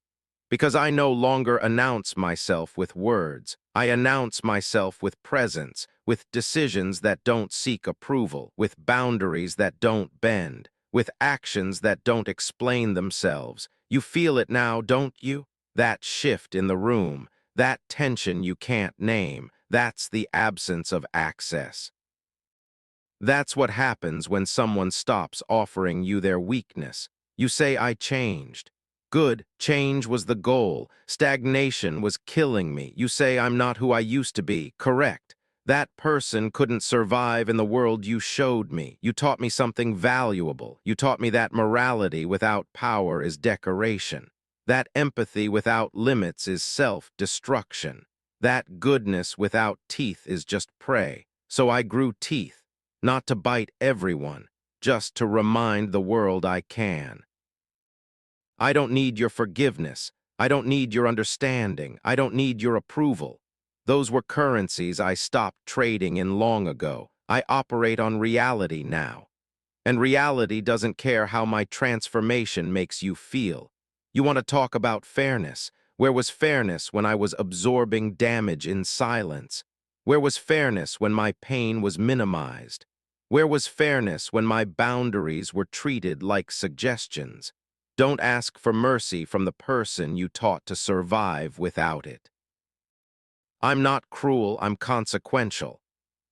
Because I no longer announce myself with words. I announce myself with presence, with decisions that don't seek approval, with boundaries that don't bend, with actions that don't explain themselves. You feel it now, don't you? That shift in the room, that tension you can't name, that's the absence of access. That's what happens when someone stops offering you their weakness. You say, I changed. Good, change was the goal. Stagnation was killing me. You say, I'm not who I used to be. Correct. That person couldn't survive in the world you showed me. You taught me something valuable. You taught me that morality without power is decoration. That empathy without limits is self-destruction. That goodness without teeth is just prey. So I grew teeth. Not to bite everyone, just to remind the world I can. I don't need your forgiveness. I don't need your understanding. I don't need your approval. Those were currencies I stopped trading in long ago. I operate on reality now. And reality doesn't care how my transformation makes you feel. You want to talk about fairness. Where was fairness when I was absorbing damage in silence? Where was fairness when my pain was minimized? Where was fairness when my boundaries were treated like suggestions? Don't ask for mercy from the person you taught to survive without it. I'm not cruel, I'm consequential.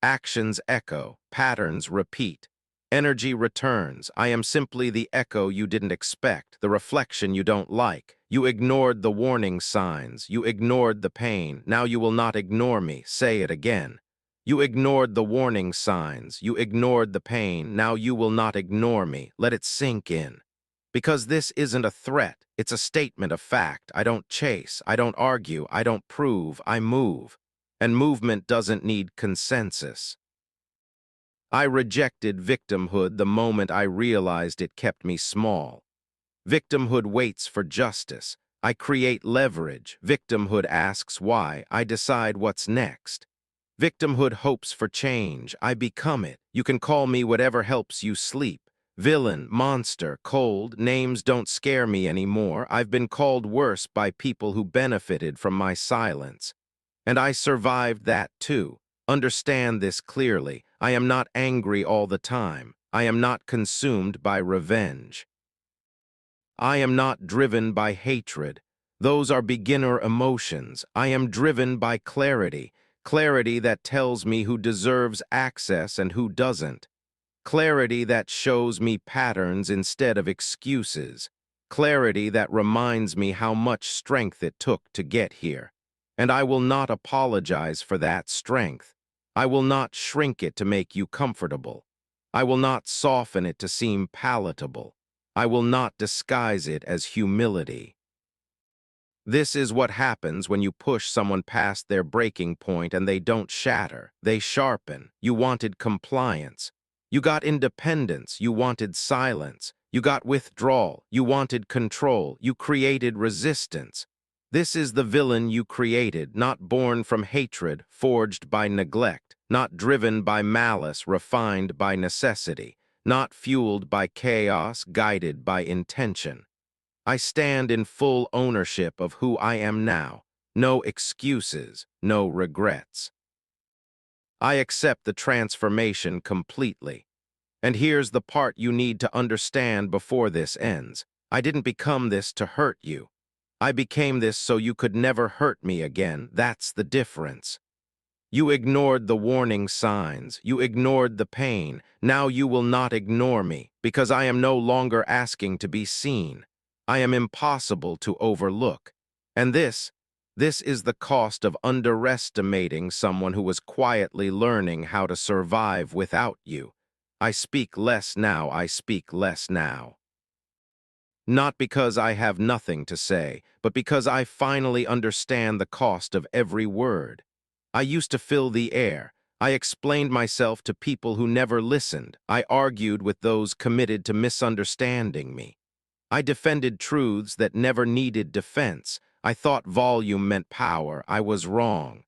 Actions echo, patterns repeat. Energy returns. I am simply the echo you didn't expect, the reflection you don't like. You ignored the warning signs. You ignored the pain. Now you will not ignore me. Say it again. You ignored the warning signs. You ignored the pain. Now you will not ignore me. Let it sink in. Because this isn't a threat. It's a statement of fact. I don't chase. I don't argue. I don't prove. I move. And movement doesn't need consensus. I rejected victimhood the moment I realized it kept me small. Victimhood waits for justice. I create leverage. Victimhood asks why. I decide what's next. Victimhood hopes for change. I become it. You can call me whatever helps you sleep. Villain, monster, cold, names don't scare me anymore. I've been called worse by people who benefited from my silence. And I survived that too. Understand this clearly. I am not angry all the time. I am not consumed by revenge. I am not driven by hatred. Those are beginner emotions. I am driven by clarity. Clarity that tells me who deserves access and who doesn't. Clarity that shows me patterns instead of excuses. Clarity that reminds me how much strength it took to get here. And I will not apologize for that strength. I will not shrink it to make you comfortable. I will not soften it to seem palatable. I will not disguise it as humility. This is what happens when you push someone past their breaking point and they don't shatter, they sharpen. You wanted compliance. You got independence, you wanted silence. You got withdrawal, you wanted control. You created resistance. This is the villain you created, not born from hatred, forged by neglect, not driven by malice, refined by necessity, not fueled by chaos, guided by intention. I stand in full ownership of who I am now. No excuses, no regrets. I accept the transformation completely. And here's the part you need to understand before this ends. I didn't become this to hurt you. I became this so you could never hurt me again. That's the difference. You ignored the warning signs. You ignored the pain. Now you will not ignore me, because I am no longer asking to be seen. I am impossible to overlook. And this is the cost of underestimating someone who was quietly learning how to survive without you. I speak less now, I speak less now. Not because I have nothing to say, but because I finally understand the cost of every word. I used to fill the air. I explained myself to people who never listened. I argued with those committed to misunderstanding me. I defended truths that never needed defense. I thought volume meant power. I was wrong.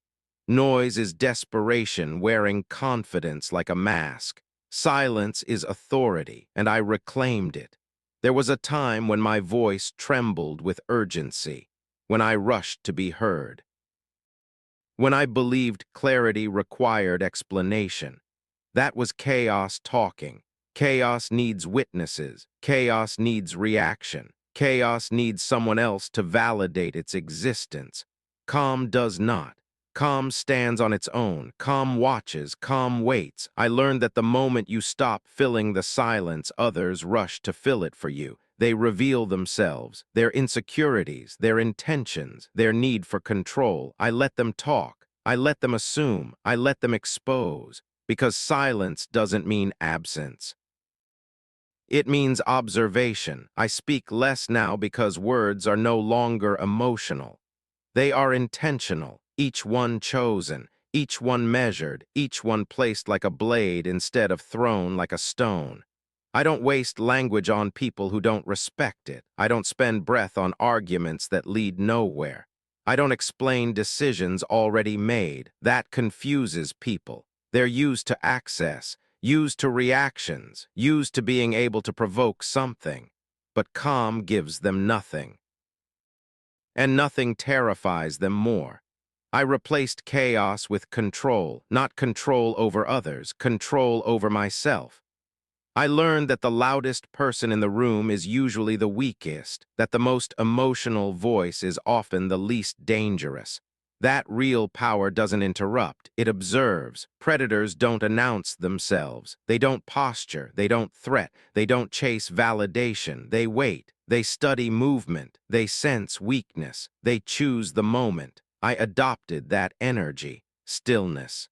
Noise is desperation wearing confidence like a mask. Silence is authority, and I reclaimed it. There was a time when my voice trembled with urgency, when I rushed to be heard, when I believed clarity required explanation. That was chaos talking. Chaos needs witnesses. Chaos needs reaction. Chaos needs someone else to validate its existence. Calm does not. Calm stands on its own. Calm watches. Calm waits. I learned that the moment you stop filling the silence, others rush to fill it for you. They reveal themselves, their insecurities, their intentions, their need for control. I let them talk. I let them assume. I let them expose. Because silence doesn't mean absence. It means observation. I speak less now because words are no longer emotional. They are intentional, each one chosen, each one measured, each one placed like a blade instead of thrown like a stone. I don't waste language on people who don't respect it. I don't spend breath on arguments that lead nowhere. I don't explain decisions already made. That confuses people. They're used to access, used to reactions, used to being able to provoke something. But calm gives them nothing. And nothing terrifies them more. I replaced chaos with control, not control over others, control over myself. I learned that the loudest person in the room is usually the weakest, that the most emotional voice is often the least dangerous. That real power doesn't interrupt, it observes. Predators don't announce themselves. They don't posture, they don't threat, they don't chase validation. They wait, they study movement, they sense weakness, they choose the moment. I adopted that energy, stillness.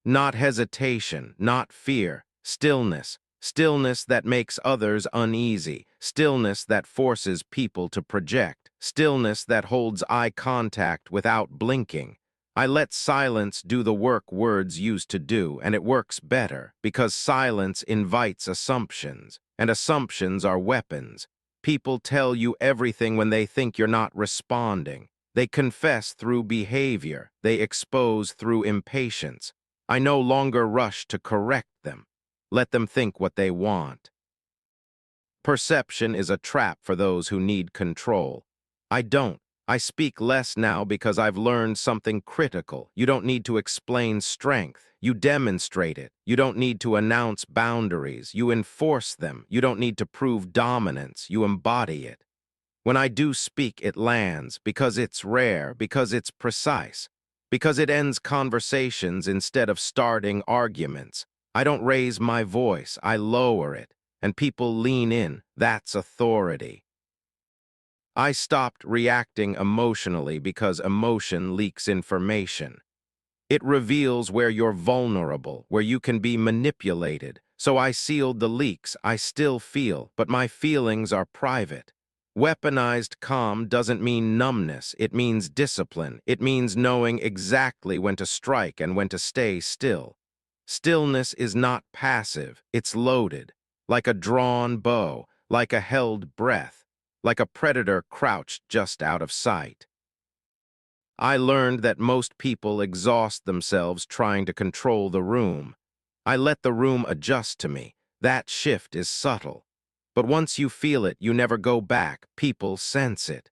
Not hesitation, not fear, stillness. Stillness that makes others uneasy. Stillness that forces people to project. Stillness that holds eye contact without blinking. I let silence do the work words used to do, and it works better because silence invites assumptions, and assumptions are weapons. People tell you everything when they think you're not responding. They confess through behavior. They expose through impatience. I no longer rush to correct them. Let them think what they want. Perception is a trap for those who need control. I don't. I speak less now because I've learned something critical. You don't need to explain strength. You demonstrate it. You don't need to announce boundaries. You enforce them. You don't need to prove dominance. You embody it. When I do speak, it lands because it's rare, because it's precise, because it ends conversations instead of starting arguments. I don't raise my voice, I lower it, and people lean in. That's authority. I stopped reacting emotionally because emotion leaks information. It reveals where you're vulnerable, where you can be manipulated. So I sealed the leaks I still feel, but my feelings are private. Weaponized calm doesn't mean numbness, it means discipline. It means knowing exactly when to strike and when to stay still. Stillness is not passive, it's loaded, like a drawn bow, like a held breath, like a predator crouched just out of sight. I learned that most people exhaust themselves trying to control the room. I let the room adjust to me. That shift is subtle. But once you feel it, you never go back. People sense it.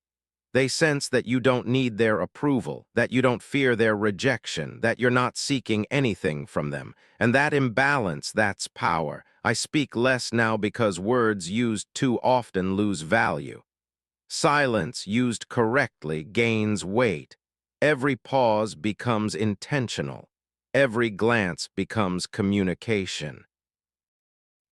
They sense that you don't need their approval, that you don't fear their rejection, that you're not seeking anything from them. And that imbalance, that's power. I speak less now because words used too often lose value. Silence used correctly gains weight. Every pause becomes intentional. Every glance becomes communication.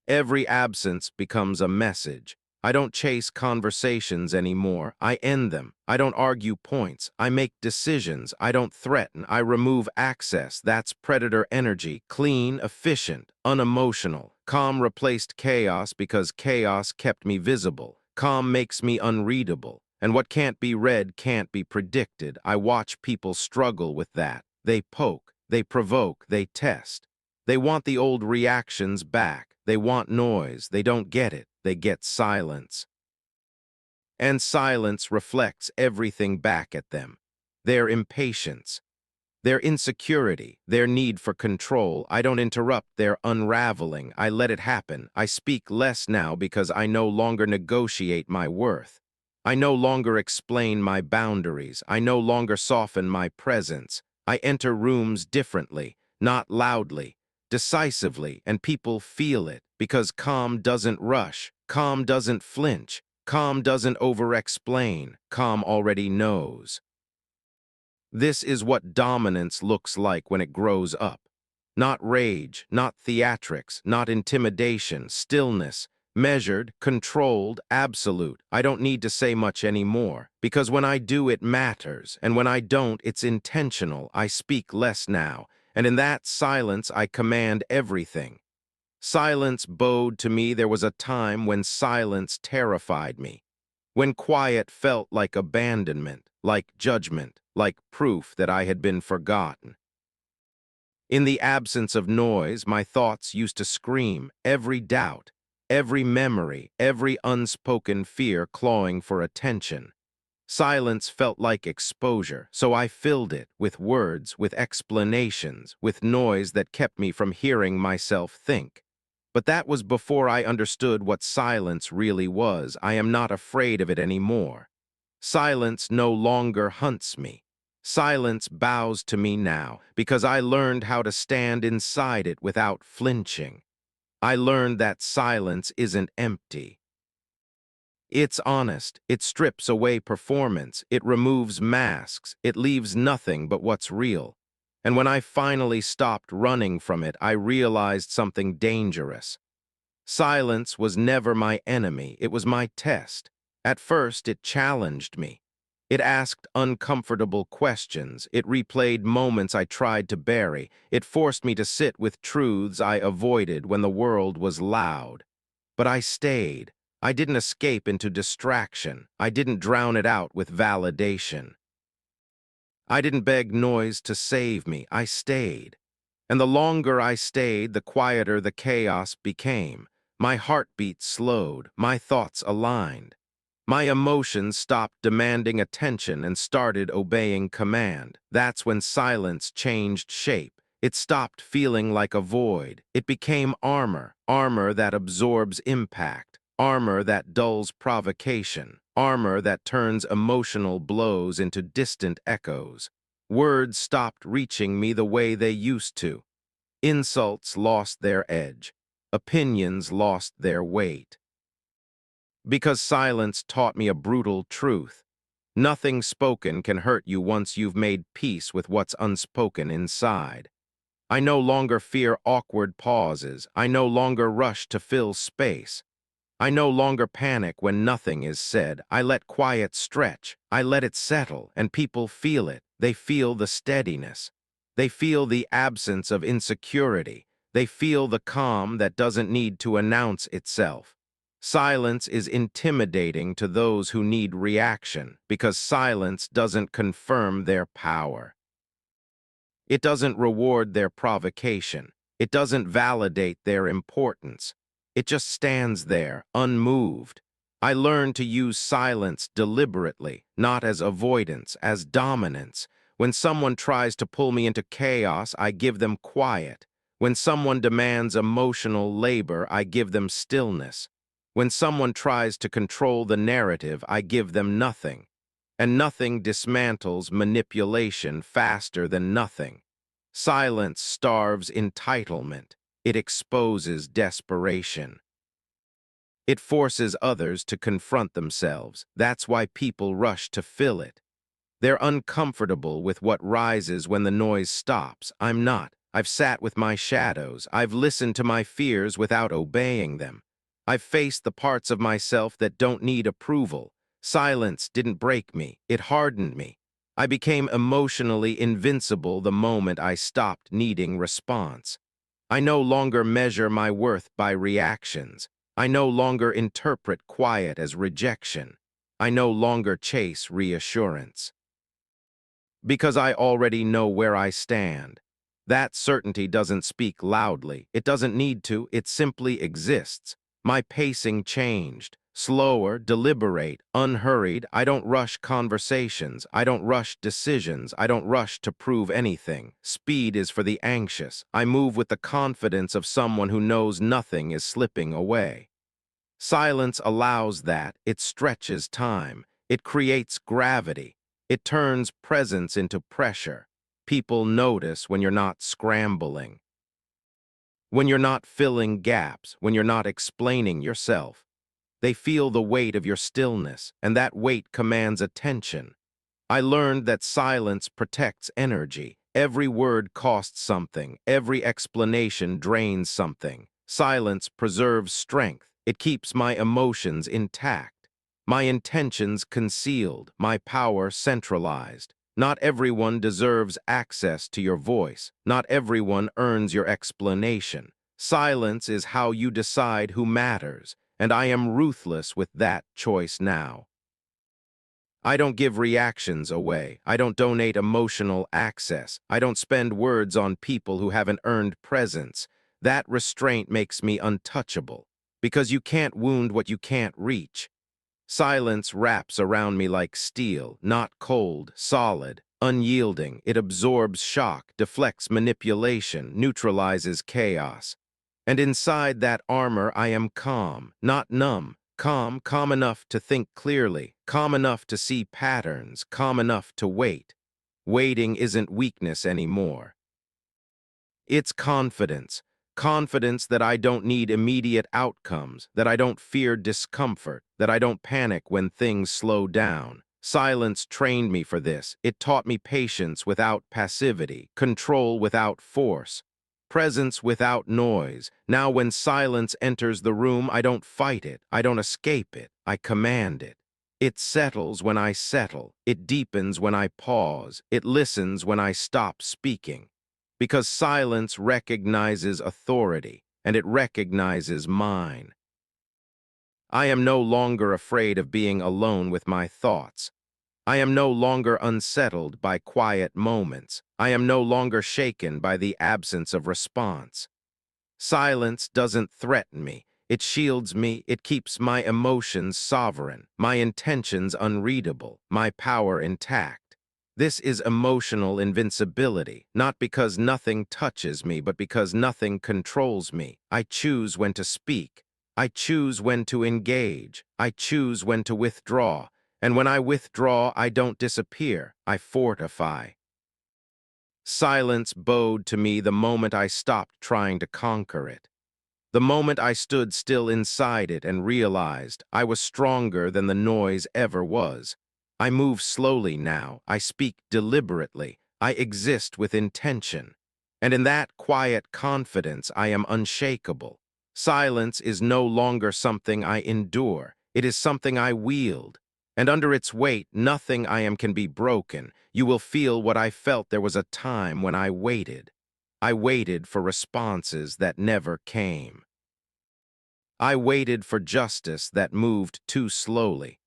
Every absence becomes a message. I don't chase conversations anymore. I end them. I don't argue points. I make decisions. I don't threaten. I remove access. That's predator energy. Clean, efficient, unemotional. Calm replaced chaos because chaos kept me visible. Calm makes me unreadable. And what can't be read can't be predicted. I watch people struggle with that. They poke, they provoke, they test. They want the old reactions back. They want noise. They don't get it. They get silence. And silence reflects everything back at them. Their impatience, their insecurity, their need for control. I don't interrupt their unraveling. I let it happen. I speak less now because I no longer negotiate my worth. I no longer explain my boundaries. I no longer soften my presence. I enter rooms differently, not loudly, decisively, and people feel it because calm doesn't rush, calm doesn't flinch, calm doesn't over-explain, calm already knows. This is what dominance looks like when it grows up. Not rage, not theatrics, not intimidation, stillness, measured, controlled, absolute. I don't need to say much anymore, because when I do, it matters, and when I don't, it's intentional. I speak less now, and in that silence, I command everything. Silence bowed to me. There was a time when silence terrified me, when quiet felt like abandonment, like judgment, like proof that I had been forgotten. In the absence of noise, my thoughts used to scream, every doubt, every memory, every unspoken fear clawing for attention. Silence felt like exposure, so I filled it with words, with explanations, with noise that kept me from hearing myself think. But that was before I understood what silence really was. I am not afraid of it anymore. Silence no longer hunts me. Silence bows to me now, because I learned how to stand inside it without flinching. I learned that silence isn't empty. It's honest. It strips away performance. It removes masks. It leaves nothing but what's real. And when I finally stopped running from it, I realized something dangerous. Silence was never my enemy. It was my test. At first, it challenged me. It asked uncomfortable questions. It replayed moments I tried to bury. It forced me to sit with truths I avoided when the world was loud. But I stayed. I didn't escape into distraction. I didn't drown it out with validation. I didn't beg noise to save me. I stayed. And the longer I stayed, the quieter the chaos became. My heartbeat slowed. My thoughts aligned. My emotions stopped demanding attention and started obeying command. That's when silence changed shape. It stopped feeling like a void. It became armor, armor that absorbs impact, armor that dulls provocation, armor that turns emotional blows into distant echoes. Words stopped reaching me the way they used to. Insults lost their edge. Opinions lost their weight. Because silence taught me a brutal truth. Nothing spoken can hurt you once you've made peace with what's unspoken inside. I no longer fear awkward pauses. I no longer rush to fill space. I no longer panic when nothing is said. I let quiet stretch. I let it settle, and people feel it. They feel the steadiness. They feel the absence of insecurity. They feel the calm that doesn't need to announce itself. Silence is intimidating to those who need reaction because silence doesn't confirm their power. It doesn't reward their provocation. It doesn't validate their importance. It just stands there, unmoved. I learned to use silence deliberately, not as avoidance, as dominance. When someone tries to pull me into chaos, I give them quiet. When someone demands emotional labor, I give them stillness. When someone tries to control the narrative, I give them nothing. And nothing dismantles manipulation faster than nothing. Silence starves entitlement. It exposes desperation. It forces others to confront themselves. That's why people rush to fill it. They're uncomfortable with what rises when the noise stops. I'm not. I've sat with my shadows. I've listened to my fears without obeying them. I've faced the parts of myself that don't need approval. Silence didn't break me. It hardened me. I became emotionally invincible the moment I stopped needing response. I no longer measure my worth by reactions. I no longer interpret quiet as rejection. I no longer chase reassurance. Because I already know where I stand. That certainty doesn't speak loudly. It doesn't need to. It simply exists. My pacing changed. Slower, deliberate, unhurried. I don't rush conversations. I don't rush decisions. I don't rush to prove anything. Speed is for the anxious. I move with the confidence of someone who knows nothing is slipping away. Silence allows that. It stretches time. It creates gravity. It turns presence into pressure. People notice when you're not scrambling, when you're not filling gaps, when you're not explaining yourself. They feel the weight of your stillness, and that weight commands attention. I learned that silence protects energy. Every word costs something. Every explanation drains something. Silence preserves strength. It keeps my emotions intact, my intentions concealed, my power centralized. Not everyone deserves access to your voice. Not everyone earns your explanation. Silence is how you decide who matters, and I am ruthless with that choice now. I don't give reactions away. I don't donate emotional access. I don't spend words on people who haven't earned presence. That restraint makes me untouchable, because you can't wound what you can't reach. Silence wraps around me like steel, not cold, solid, unyielding. It absorbs shock, deflects manipulation, neutralizes chaos. And inside that armor, I am calm, not numb. Calm enough to think clearly, calm enough to see patterns, calm enough to wait. Waiting isn't weakness anymore. It's confidence. Confidence that I don't need immediate outcomes, that I don't fear discomfort, that I don't panic when things slow down. Silence trained me for this. It taught me patience without passivity, control without force, presence without noise. Now when silence enters the room, I don't fight it. I don't escape it. I command it. It settles when I settle. It deepens when I pause. It listens when I stop speaking. Because silence recognizes authority, and it recognizes mine. I am no longer afraid of being alone with my thoughts. I am no longer unsettled by quiet moments. I am no longer shaken by the absence of response. Silence doesn't threaten me. It shields me. It keeps my emotions sovereign, my intentions unreadable, my power intact. This is emotional invincibility, not because nothing touches me, but because nothing controls me. I choose when to speak. I choose when to engage. I choose when to withdraw. And when I withdraw, I don't disappear. I fortify. Silence bowed to me the moment I stopped trying to conquer it. The moment I stood still inside it and realized I was stronger than the noise ever was. I move slowly now. I speak deliberately. I exist with intention. And in that quiet confidence, I am unshakable. Silence is no longer something I endure. It is something I wield. And under its weight, nothing I am can be broken. You will feel what I felt. There was a time when I waited. I waited for responses that never came. I waited for justice that moved too slowly.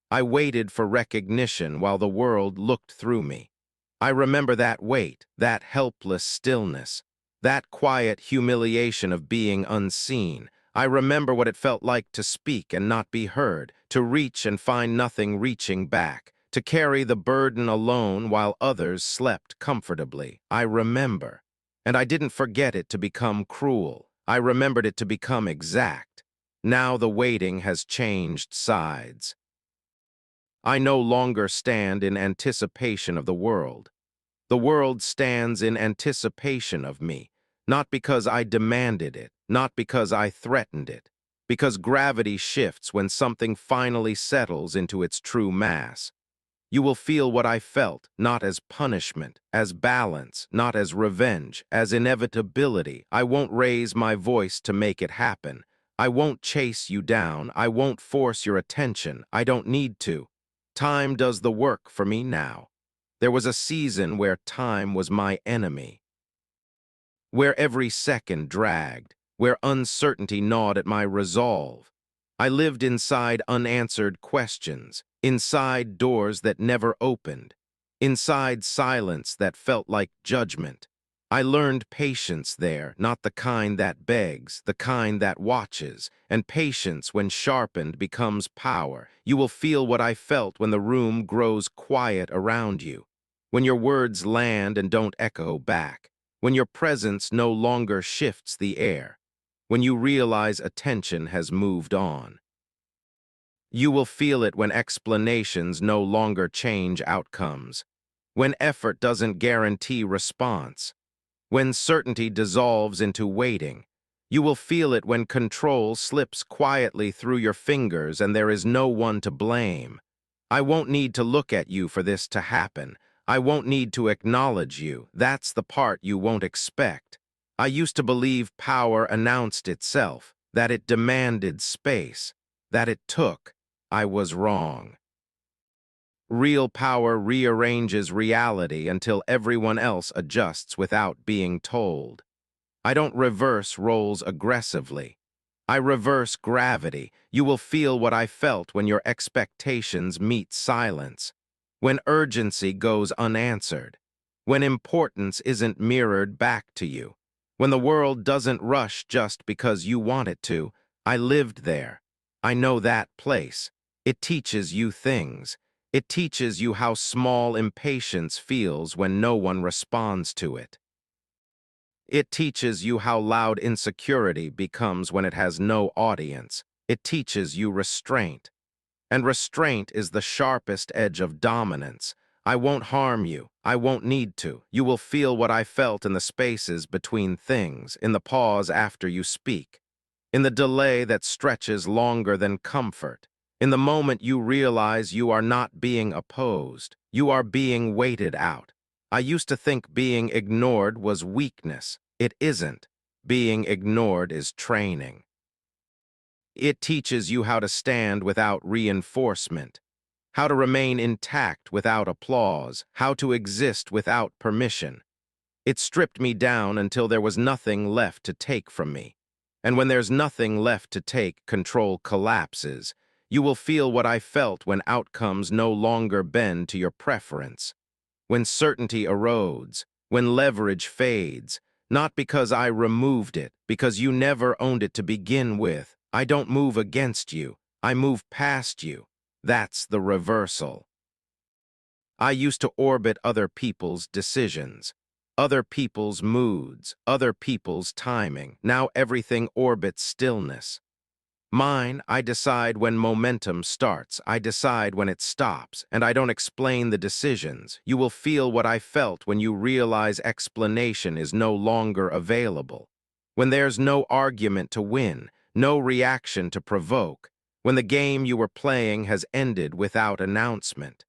I waited for recognition while the world looked through me. I remember that wait, that helpless stillness, that quiet humiliation of being unseen. I remember what it felt like to speak and not be heard, to reach and find nothing reaching back, to carry the burden alone while others slept comfortably. I remember. And I didn't forget it to become cruel. I remembered it to become exact. Now the waiting has changed sides. I no longer stand in anticipation of the world. The world stands in anticipation of me, not because I demanded it, not because I threatened it, because gravity shifts when something finally settles into its true mass. You will feel what I felt, not as punishment, as balance, not as revenge, as inevitability. I won't raise my voice to make it happen. I won't chase you down. I won't force your attention. I don't need to. Time does the work for me now. There was a season where time was my enemy, where every second dragged, where uncertainty gnawed at my resolve. I lived inside unanswered questions, inside doors that never opened, inside silence that felt like judgment. I learned patience there, not the kind that begs, the kind that watches, and patience, when sharpened, becomes power. You will feel what I felt when the room grows quiet around you, when your words land and don't echo back, when your presence no longer shifts the air, when you realize attention has moved on. You will feel it when explanations no longer change outcomes, when effort doesn't guarantee response, when certainty dissolves into waiting. You will feel it when control slips quietly through your fingers and there is no one to blame. I won't need to look at you for this to happen. I won't need to acknowledge you. That's the part you won't expect. I used to believe power announced itself, that it demanded space, that it took. I was wrong. Real power rearranges reality until everyone else adjusts without being told. I don't reverse roles aggressively. I reverse gravity. You will feel what I felt when your expectations meet silence, when urgency goes unanswered, when importance isn't mirrored back to you, when the world doesn't rush just because you want it to. I lived there. I know that place. It teaches you things. It teaches you how small impatience feels when no one responds to it. It teaches you how loud insecurity becomes when it has no audience. It teaches you restraint. And restraint is the sharpest edge of dominance. I won't harm you. I won't need to. You will feel what I felt in the spaces between things, in the pause after you speak, in the delay that stretches longer than comfort, in the moment you realize you are not being opposed, you are being waited out. I used to think being ignored was weakness. It isn't. Being ignored is training. It teaches you how to stand without reinforcement, how to remain intact without applause, how to exist without permission. It stripped me down until there was nothing left to take from me. And when there's nothing left to take, control collapses. You will feel what I felt when outcomes no longer bend to your preference, when certainty erodes, when leverage fades, not because I removed it, because you never owned it to begin with. I don't move against you. I move past you. That's the reversal. I used to orbit other people's decisions, other people's moods, other people's timing. Now everything orbits stillness. Mine, I decide when momentum starts, I decide when it stops, and I don't explain the decisions. You will feel what I felt when you realize explanation is no longer available, when there's no argument to win, no reaction to provoke, when the game you were playing has ended without announcement.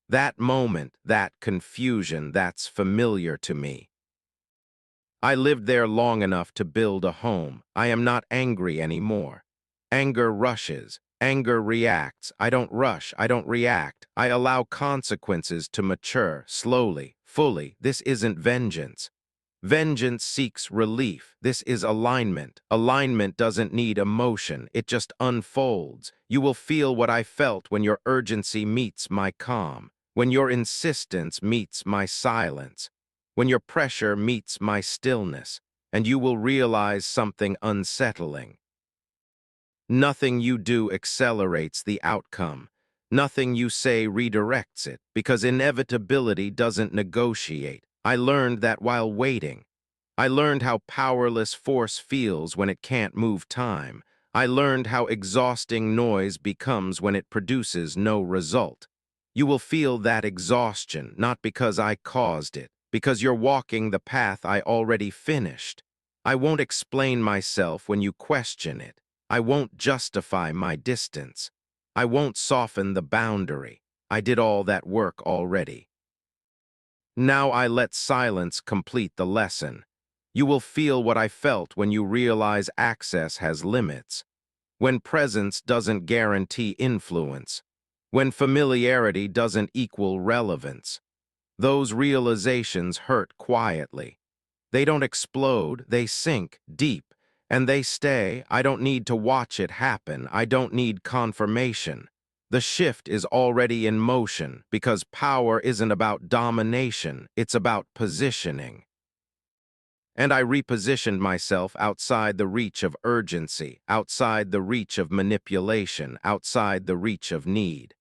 That moment, that confusion, that's familiar to me. I lived there long enough to build a home. I am not angry anymore. Anger rushes. Anger reacts. I don't rush. I don't react. I allow consequences to mature, slowly, fully. This isn't vengeance. Vengeance seeks relief. This is alignment. Alignment doesn't need emotion. It just unfolds. You will feel what I felt when your urgency meets my calm, when your insistence meets my silence, when your pressure meets my stillness, and you will realize something unsettling. Nothing you do accelerates the outcome. Nothing you say redirects it, because inevitability doesn't negotiate. I learned that while waiting. I learned how powerless force feels when it can't move time. I learned how exhausting noise becomes when it produces no result. You will feel that exhaustion, not because I caused it, because you're walking the path I already finished. I won't explain myself when you question it. I won't justify my distance. I won't soften the boundary. I did all that work already. Now I let silence complete the lesson. You will feel what I felt when you realize access has limits, when presence doesn't guarantee influence, when familiarity doesn't equal relevance. Those realizations hurt quietly. They don't explode, they sink deep, and they stay. I don't need to watch it happen. I don't need confirmation. The shift is already in motion because power isn't about domination, it's about positioning. And I repositioned myself outside the reach of urgency, outside the reach of manipulation, outside the reach of need.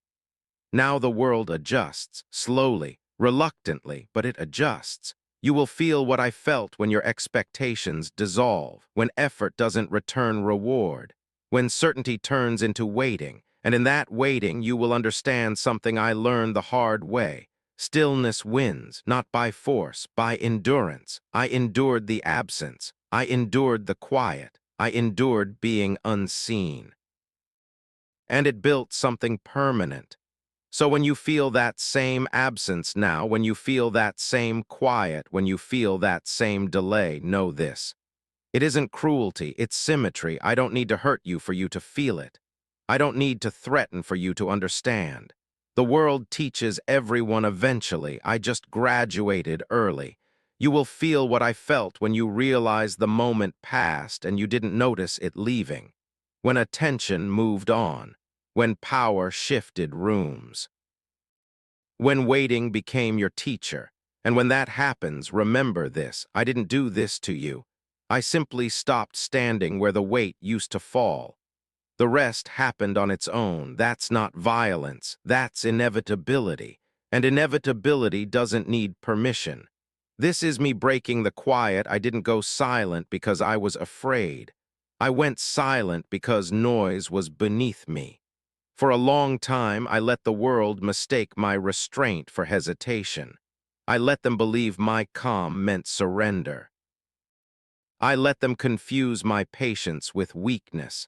Now the world adjusts, slowly, reluctantly, but it adjusts. You will feel what I felt when your expectations dissolve, when effort doesn't return reward, when certainty turns into waiting, and in that waiting you will understand something I learned the hard way. Stillness wins, not by force, by endurance. I endured the absence. I endured the quiet. I endured being unseen. And it built something permanent. So when you feel that same absence now, when you feel that same quiet, when you feel that same delay, know this. It isn't cruelty, it's symmetry. I don't need to hurt you for you to feel it. I don't need to threaten for you to understand. The world teaches everyone eventually. I just graduated early. You will feel what I felt when you realize the moment passed and you didn't notice it leaving. When attention moved on. When power shifted rooms. When waiting became your teacher. And when that happens, remember this. I didn't do this to you. I simply stopped standing where the weight used to fall. The rest happened on its own. That's not violence. That's inevitability. And inevitability doesn't need permission. This is me breaking the quiet. I didn't go silent because I was afraid. I went silent because noise was beneath me. For a long time, I let the world mistake my restraint for hesitation. I let them believe my calm meant surrender. I let them confuse my patience with weakness.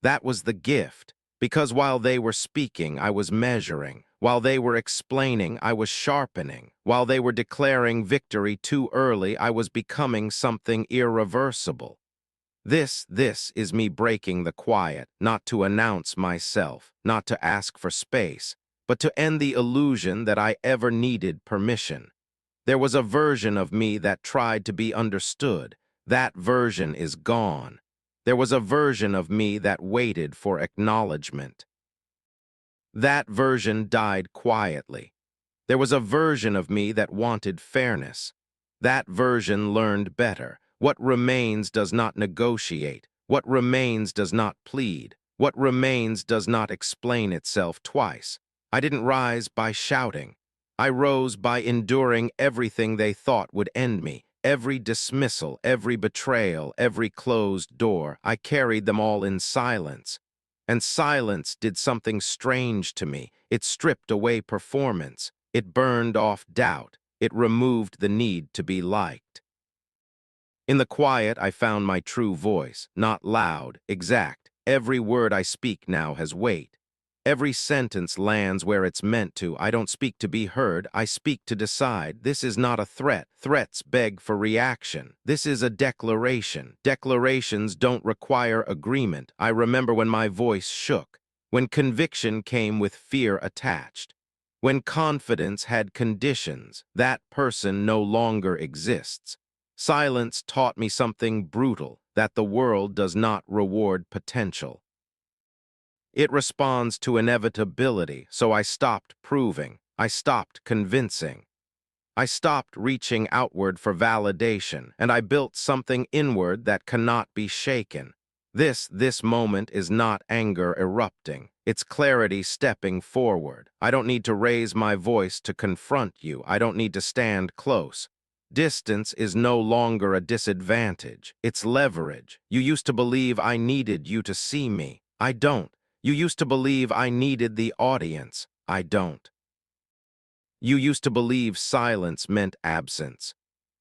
That was the gift, because while they were speaking, I was measuring. While they were explaining, I was sharpening. While they were declaring victory too early, I was becoming something irreversible. This is me breaking the quiet, not to announce myself, not to ask for space, but to end the illusion that I ever needed permission. There was a version of me that tried to be understood. That version is gone. There was a version of me that waited for acknowledgement. That version died quietly. There was a version of me that wanted fairness. That version learned better. What remains does not negotiate. What remains does not plead. What remains does not explain itself twice. I didn't rise by shouting. I rose by enduring everything they thought would end me. Every dismissal, every betrayal, every closed door. I carried them all in silence. And silence did something strange to me. It stripped away performance. It burned off doubt. It removed the need to be liked. In the quiet, I found my true voice, not loud, exact. Every word I speak now has weight. Every sentence lands where it's meant to. I don't speak to be heard, I speak to decide. This is not a threat. Threats beg for reaction. This is a declaration. Declarations don't require agreement. I remember when my voice shook, when conviction came with fear attached, when confidence had conditions, that person no longer exists. Silence taught me something brutal, that the world does not reward potential. It responds to inevitability, so I stopped proving, I stopped convincing. I stopped reaching outward for validation, and I built something inward that cannot be shaken. This moment is not anger erupting. It's clarity stepping forward. I don't need to raise my voice to confront you. I don't need to stand close. Distance is no longer a disadvantage. It's leverage. You used to believe I needed you to see me. I don't. You used to believe I needed the audience. I don't. You used to believe silence meant absence.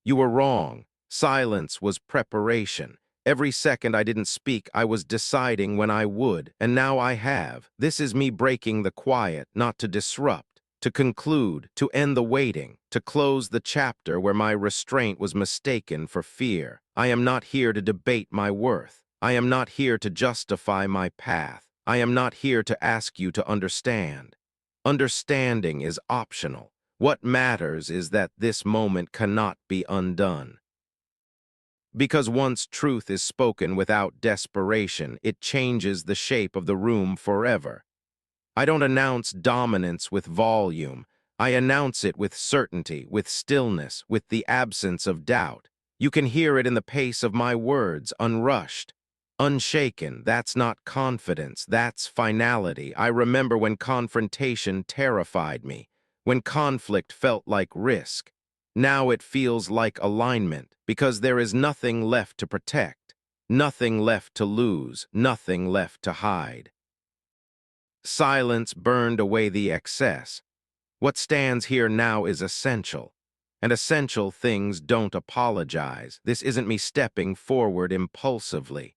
You were wrong. Silence was preparation. Every second I didn't speak, I was deciding when I would, and now I have. This is me breaking the quiet, not to disrupt, to conclude, to end the waiting, to close the chapter where my restraint was mistaken for fear. I am not here to debate my worth. I am not here to justify my path. I am not here to ask you to understand. Understanding is optional. What matters is that this moment cannot be undone. Because once truth is spoken without desperation, it changes the shape of the room forever. I don't announce dominance with volume. I announce it with certainty, with stillness, with the absence of doubt. You can hear it in the pace of my words, unrushed. Unshaken, that's not confidence, that's finality. I remember when confrontation terrified me, when conflict felt like risk. Now it feels like alignment, because there is nothing left to protect, nothing left to lose, nothing left to hide. Silence burned away the excess. What stands here now is essential, and essential things don't apologize. This isn't me stepping forward impulsively.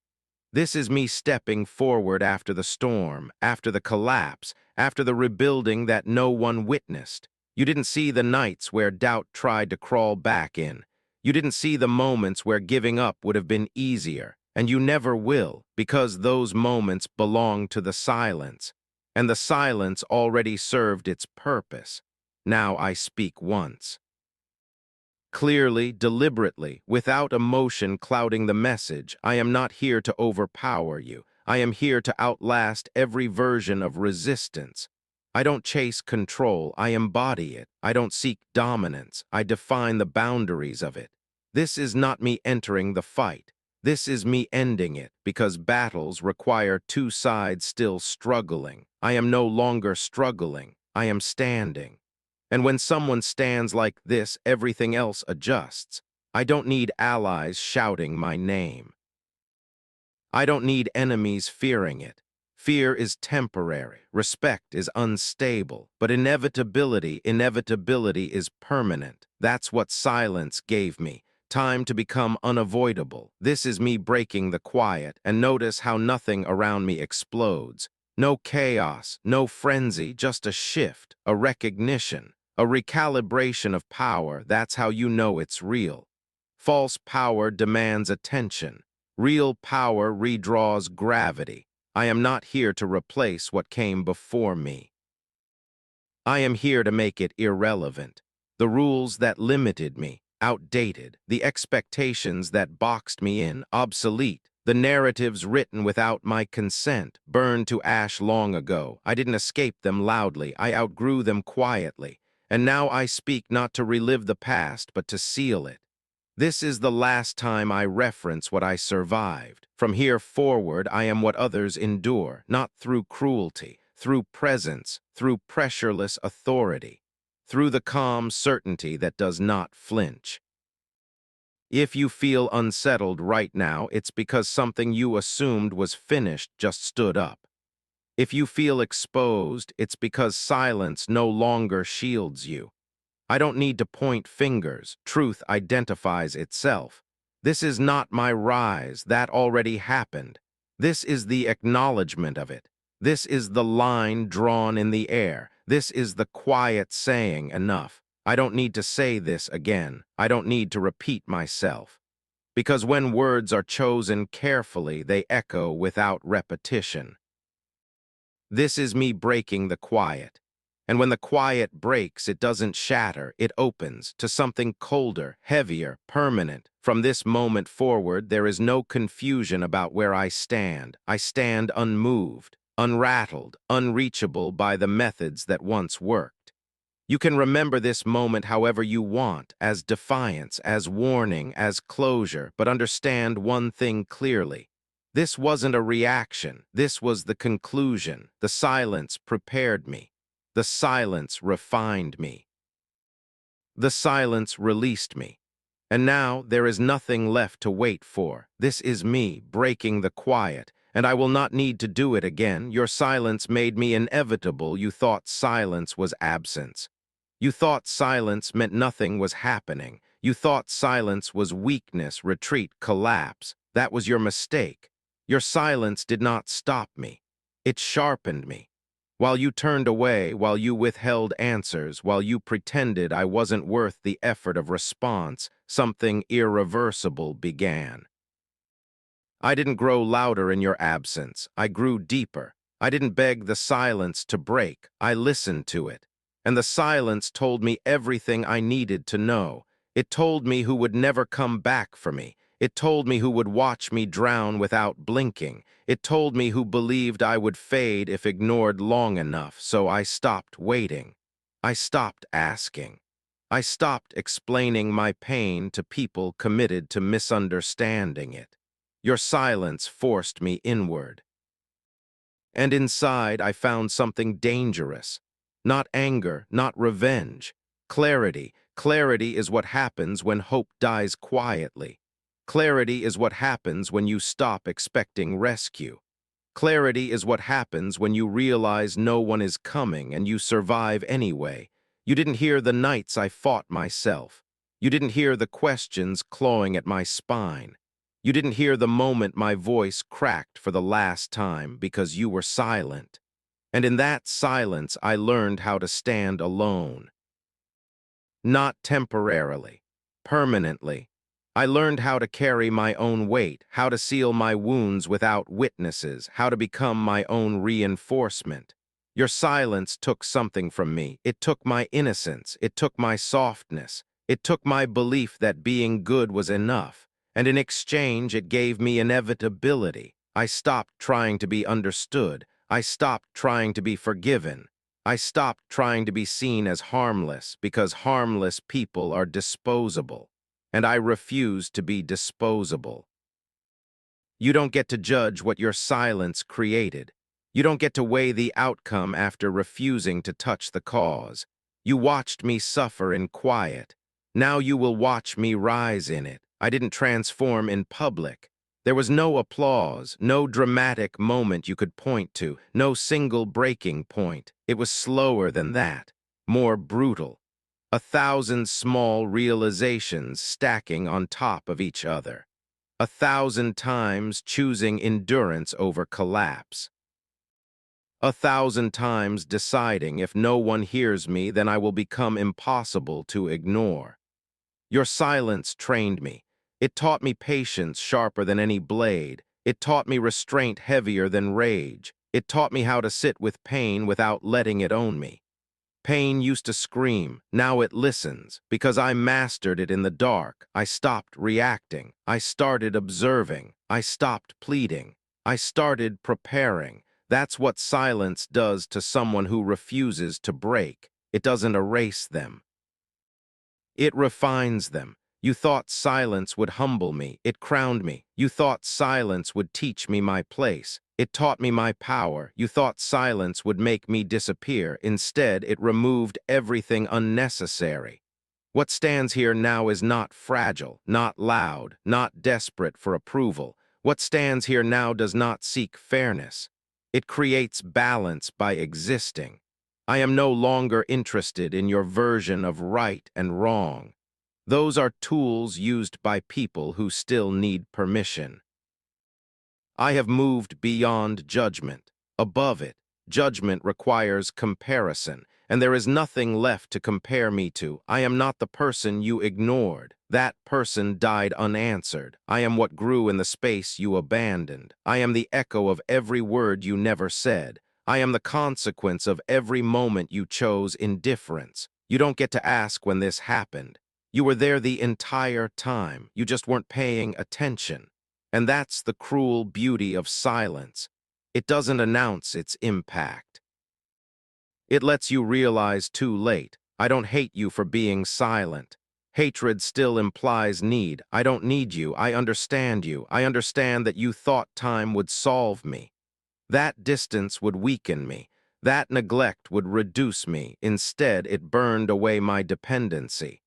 This is me stepping forward after the storm, after the collapse, after the rebuilding that no one witnessed. You didn't see the nights where doubt tried to crawl back in. You didn't see the moments where giving up would have been easier, and you never will, because those moments belong to the silence, and the silence already served its purpose. Now I speak once. Clearly, deliberately, without emotion clouding the message, I am not here to overpower you. I am here to outlast every version of resistance. I don't chase control, I embody it. I don't seek dominance, I define the boundaries of it. This is not me entering the fight. This is me ending it, because battles require two sides still struggling. I am no longer struggling, I am standing. And when someone stands like this, everything else adjusts. I don't need allies shouting my name. I don't need enemies fearing it. Fear is temporary, respect is unstable, but inevitability is permanent. That's what silence gave me. Time to become unavoidable. This is me breaking the quiet, and notice how nothing around me explodes. No chaos, no frenzy, just a shift, a recognition. A recalibration of power, that's how you know it's real. False power demands attention. Real power redraws gravity. I am not here to replace what came before me. I am here to make it irrelevant. The rules that limited me, outdated. The expectations that boxed me in, obsolete. The narratives written without my consent, burned to ash long ago. I didn't escape them loudly. I outgrew them quietly. And now I speak not to relive the past, but to seal it. This is the last time I reference what I survived. From here forward, I am what others endure, not through cruelty, through presence, through pressureless authority, through the calm certainty that does not flinch. If you feel unsettled right now, it's because something you assumed was finished just stood up. If you feel exposed, it's because silence no longer shields you. I don't need to point fingers. Truth identifies itself. This is not my rise. That already happened. This is the acknowledgement of it. This is the line drawn in the air. This is the quiet saying enough. I don't need to say this again. I don't need to repeat myself. Because when words are chosen carefully, they echo without repetition. This is me breaking the quiet. And when the quiet breaks, it doesn't shatter, it opens to something colder, heavier, permanent. From this moment forward, there is no confusion about where I stand. I stand unmoved, unrattled, unreachable by the methods that once worked. You can remember this moment however you want, as defiance, as warning, as closure, but understand one thing clearly. This wasn't a reaction. This was the conclusion. The silence prepared me. The silence refined me. The silence released me. And now there is nothing left to wait for. This is me breaking the quiet, and I will not need to do it again. Your silence made me inevitable. You thought silence was absence. You thought silence meant nothing was happening. You thought silence was weakness, retreat, collapse. That was your mistake. Your silence did not stop me. It sharpened me. While you turned away, while you withheld answers, while you pretended I wasn't worth the effort of response, something irreversible began. I didn't grow louder in your absence. I grew deeper. I didn't beg the silence to break. I listened to it. And the silence told me everything I needed to know. It told me who would never come back for me. It told me who would watch me drown without blinking. It told me who believed I would fade if ignored long enough, so I stopped waiting. I stopped asking. I stopped explaining my pain to people committed to misunderstanding it. Your silence forced me inward. And inside I found something dangerous. Not anger, not revenge. Clarity. Clarity is what happens when hope dies quietly. Clarity is what happens when you stop expecting rescue. Clarity is what happens when you realize no one is coming and you survive anyway. You didn't hear the nights I fought myself. You didn't hear the questions clawing at my spine. You didn't hear the moment my voice cracked for the last time because you were silent. And in that silence, I learned how to stand alone. Not temporarily, permanently. I learned how to carry my own weight, how to seal my wounds without witnesses, how to become my own reinforcement. Your silence took something from me. It took my innocence. It took my softness. It took my belief that being good was enough. And in exchange, it gave me inevitability. I stopped trying to be understood. I stopped trying to be forgiven. I stopped trying to be seen as harmless because harmless people are disposable, and I refuse to be disposable. You don't get to judge what your silence created. You don't get to weigh the outcome after refusing to touch the cause. You watched me suffer in quiet. Now you will watch me rise in it. I didn't transform in public. There was no applause, no dramatic moment you could point to, no single breaking point. It was slower than that, more brutal. 1,000 small realizations stacking on top of each other. 1,000 times choosing endurance over collapse. 1,000 times deciding if no one hears me, then I will become impossible to ignore. Your silence trained me. It taught me patience sharper than any blade. It taught me restraint heavier than rage. It taught me how to sit with pain without letting it own me. Pain used to scream, now it listens. Because I mastered it in the dark, I stopped reacting. I started observing. I stopped pleading. I started preparing. That's what silence does to someone who refuses to break. It doesn't erase them. It refines them. You thought silence would humble me. It crowned me. You thought silence would teach me my place. It taught me my power. You thought silence would make me disappear. Instead, it removed everything unnecessary. What stands here now is not fragile, not loud, not desperate for approval. What stands here now does not seek fairness. It creates balance by existing. I am no longer interested in your version of right and wrong. Those are tools used by people who still need permission. I have moved beyond judgment. Above it, judgment requires comparison, and there is nothing left to compare me to. I am not the person you ignored. That person died unanswered. I am what grew in the space you abandoned. I am the echo of every word you never said. I am the consequence of every moment you chose indifference. You don't get to ask when this happened. You were there the entire time. You just weren't paying attention. And that's the cruel beauty of silence. It doesn't announce its impact. It lets you realize too late. I don't hate you for being silent. Hatred still implies need. I don't need you. I understand you. I understand that you thought time would solve me. That distance would weaken me. That neglect would reduce me. Instead, it burned away my dependency.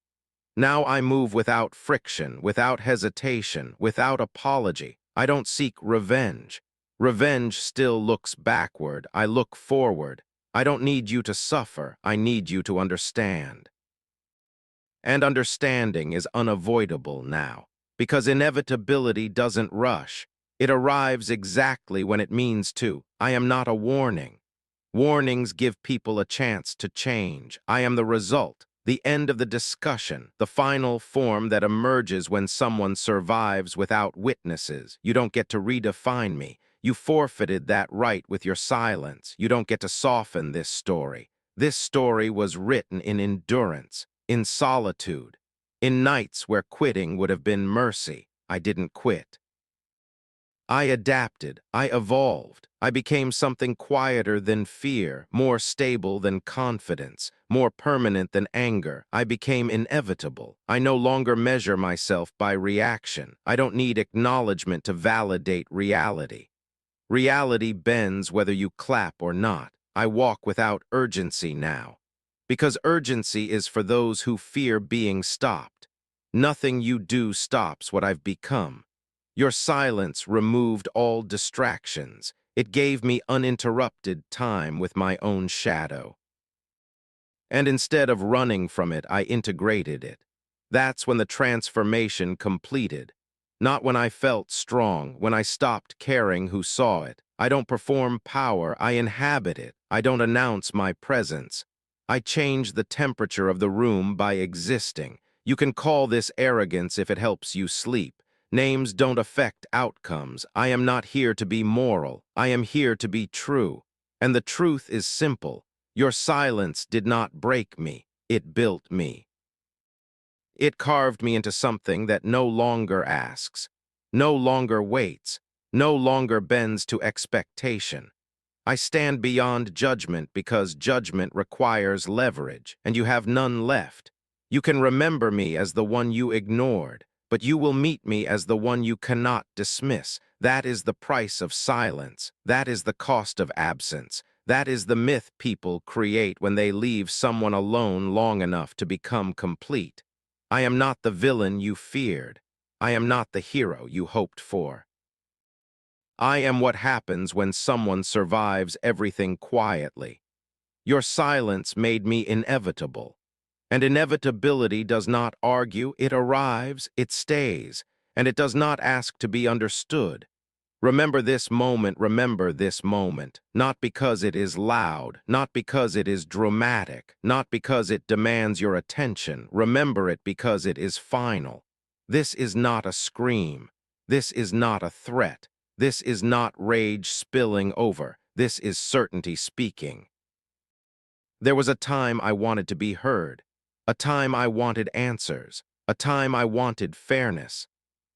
Now I move without friction, without hesitation, without apology. I don't seek revenge. Revenge still looks backward. I look forward. I don't need you to suffer. I need you to understand. And understanding is unavoidable now, because inevitability doesn't rush. It arrives exactly when it means to. I am not a warning. Warnings give people a chance to change. I am the result, the end of the discussion, the final form that emerges when someone survives without witnesses. You don't get to redefine me. You forfeited that right with your silence. You don't get to soften this story. This story was written in endurance, in solitude, in nights where quitting would have been mercy. I didn't quit. I adapted, I evolved, I became something quieter than fear, more stable than confidence, more permanent than anger. I became inevitable. I no longer measure myself by reaction. I don't need acknowledgement to validate reality. Reality bends whether you clap or not. I walk without urgency now. Because urgency is for those who fear being stopped. Nothing you do stops what I've become. Your silence removed all distractions. It gave me uninterrupted time with my own shadow. And instead of running from it, I integrated it. That's when the transformation completed. Not when I felt strong, when I stopped caring who saw it. I don't perform power, I inhabit it. I don't announce my presence. I change the temperature of the room by existing. You can call this arrogance if it helps you sleep. Names don't affect outcomes. I am not here to be moral. I am here to be true. And the truth is simple. Your silence did not break me. It built me. It carved me into something that no longer asks, no longer waits, no longer bends to expectation. I stand beyond judgment because judgment requires leverage, and you have none left. You can remember me as the one you ignored, but you will meet me as the one you cannot dismiss. That is the price of silence. That is the cost of absence. That is the myth people create when they leave someone alone long enough to become complete. I am not the villain you feared. I am not the hero you hoped for. I am what happens when someone survives everything quietly. Your silence made me inevitable. And inevitability does not argue, it arrives, it stays, and it does not ask to be understood. Remember this moment, not because it is loud, not because it is dramatic, not because it demands your attention. Remember it because it is final. This is not a scream. This is not a threat. This is not rage spilling over. This is certainty speaking. There was a time I wanted to be heard, a time I wanted answers, a time I wanted fairness.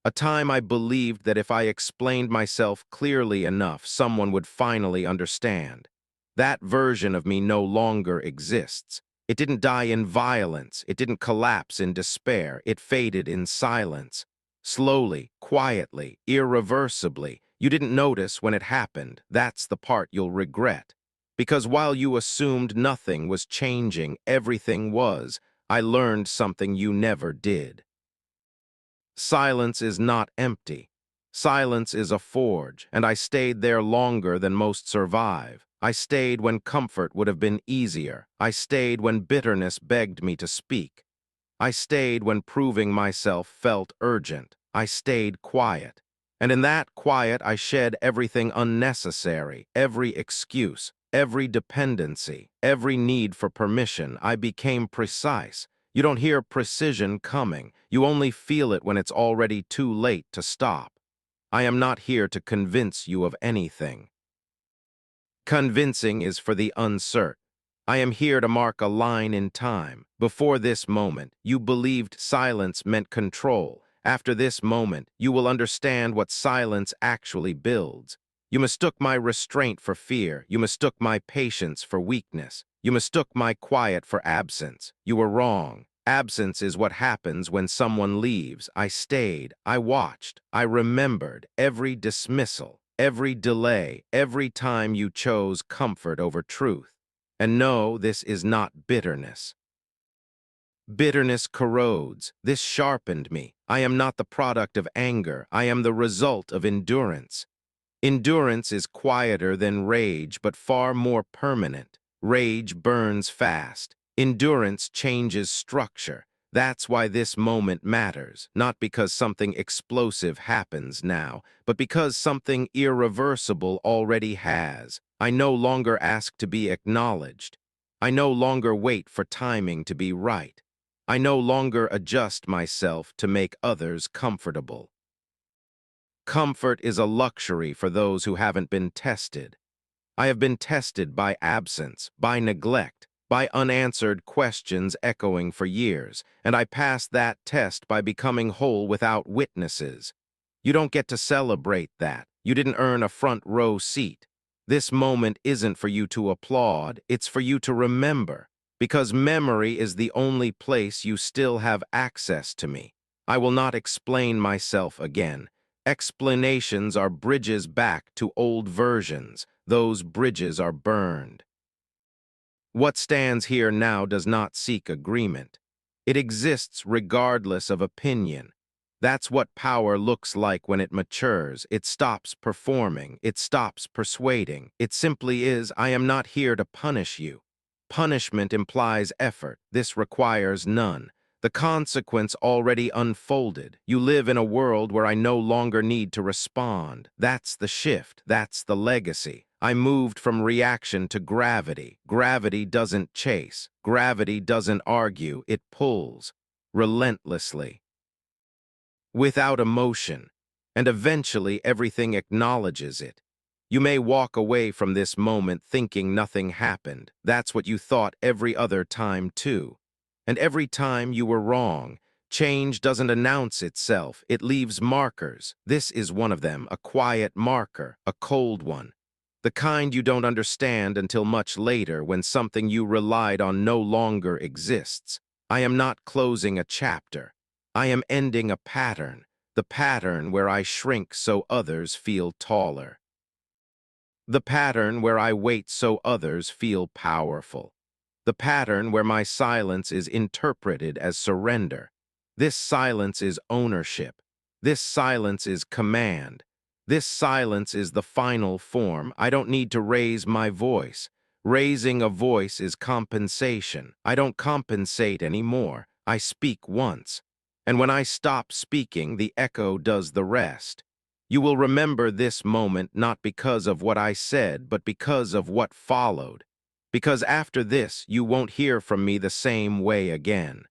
A time I believed that if I explained myself clearly enough, someone would finally understand. That version of me no longer exists. It didn't die in violence. It didn't collapse in despair. It faded in silence. Slowly, quietly, irreversibly. You didn't notice when it happened. That's the part you'll regret. Because while you assumed nothing was changing, everything was. I learned something you never did. Silence is not empty. Silence is a forge, and I stayed there longer than most survive. I stayed when comfort would have been easier. I stayed when bitterness begged me to speak. I stayed when proving myself felt urgent. I stayed quiet. And in that quiet, I shed everything unnecessary, every excuse, every dependency, every need for permission. I became precise. You don't hear precision coming. You only feel it when it's already too late to stop. I am not here to convince you of anything. Convincing is for the uncertain. I am here to mark a line in time. Before this moment, you believed silence meant control. After this moment, you will understand what silence actually builds. You mistook my restraint for fear. You mistook my patience for weakness. You mistook my quiet for absence. You were wrong. Absence is what happens when someone leaves. I stayed, I watched, I remembered every dismissal, every delay, every time you chose comfort over truth. And no, this is not bitterness. Bitterness corrodes. This sharpened me. I am not the product of anger. I am the result of endurance. Endurance is quieter than rage, but far more permanent. Rage burns fast. Endurance changes structure. That's why this moment matters, not because something explosive happens now, but because something irreversible already has. I no longer ask to be acknowledged. I no longer wait for timing to be right. I no longer adjust myself to make others comfortable. Comfort is a luxury for those who haven't been tested. I have been tested by absence, by neglect, by unanswered questions echoing for years, and I passed that test by becoming whole without witnesses. You don't get to celebrate that. You didn't earn a front row seat. This moment isn't for you to applaud, it's for you to remember, because memory is the only place you still have access to me. I will not explain myself again. Explanations are bridges back to old versions. Those bridges are burned. What stands here now does not seek agreement. It exists regardless of opinion. That's what power looks like when it matures. It stops performing. It stops persuading. It simply is, I am not here to punish you. Punishment implies effort. This requires none. The consequence already unfolded. You live in a world where I no longer need to respond. That's the shift. That's the legacy. I moved from reaction to gravity. Gravity doesn't chase. Gravity doesn't argue. It pulls relentlessly, without emotion, and eventually everything acknowledges it. You may walk away from this moment thinking nothing happened. That's what you thought every other time too. And every time you were wrong. Change doesn't announce itself, it leaves markers. This is one of them, a quiet marker, a cold one. The kind you don't understand until much later when something you relied on no longer exists. I am not closing a chapter. I am ending a pattern, the pattern where I shrink so others feel taller. The pattern where I wait so others feel powerful. The pattern where my silence is interpreted as surrender. This silence is ownership. This silence is command. This silence is the final form. I don't need to raise my voice. Raising a voice is compensation. I don't compensate anymore. I speak once. And when I stop speaking, the echo does the rest. You will remember this moment not because of what I said, but because of what followed. Because after this, you won't hear from me the same way again.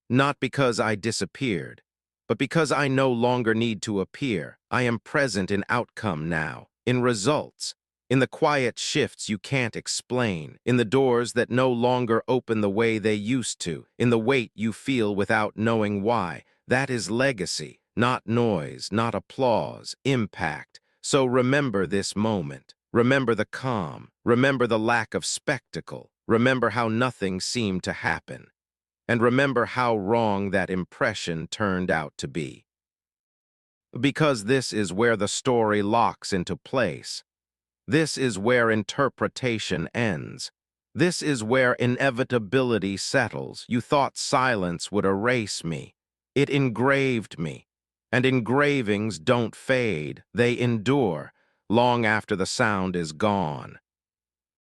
Not because I disappeared, but because I no longer need to appear. I am present in outcome now, in results, in the quiet shifts you can't explain, in the doors that no longer open the way they used to, in the weight you feel without knowing why. That is legacy, not noise, not applause, impact. So remember this moment. Remember the calm. Remember the lack of spectacle. Remember how nothing seemed to happen. And remember how wrong that impression turned out to be. Because this is where the story locks into place. This is where interpretation ends. This is where inevitability settles. You thought silence would erase me. It engraved me. And engravings don't fade. They endure long after the sound is gone.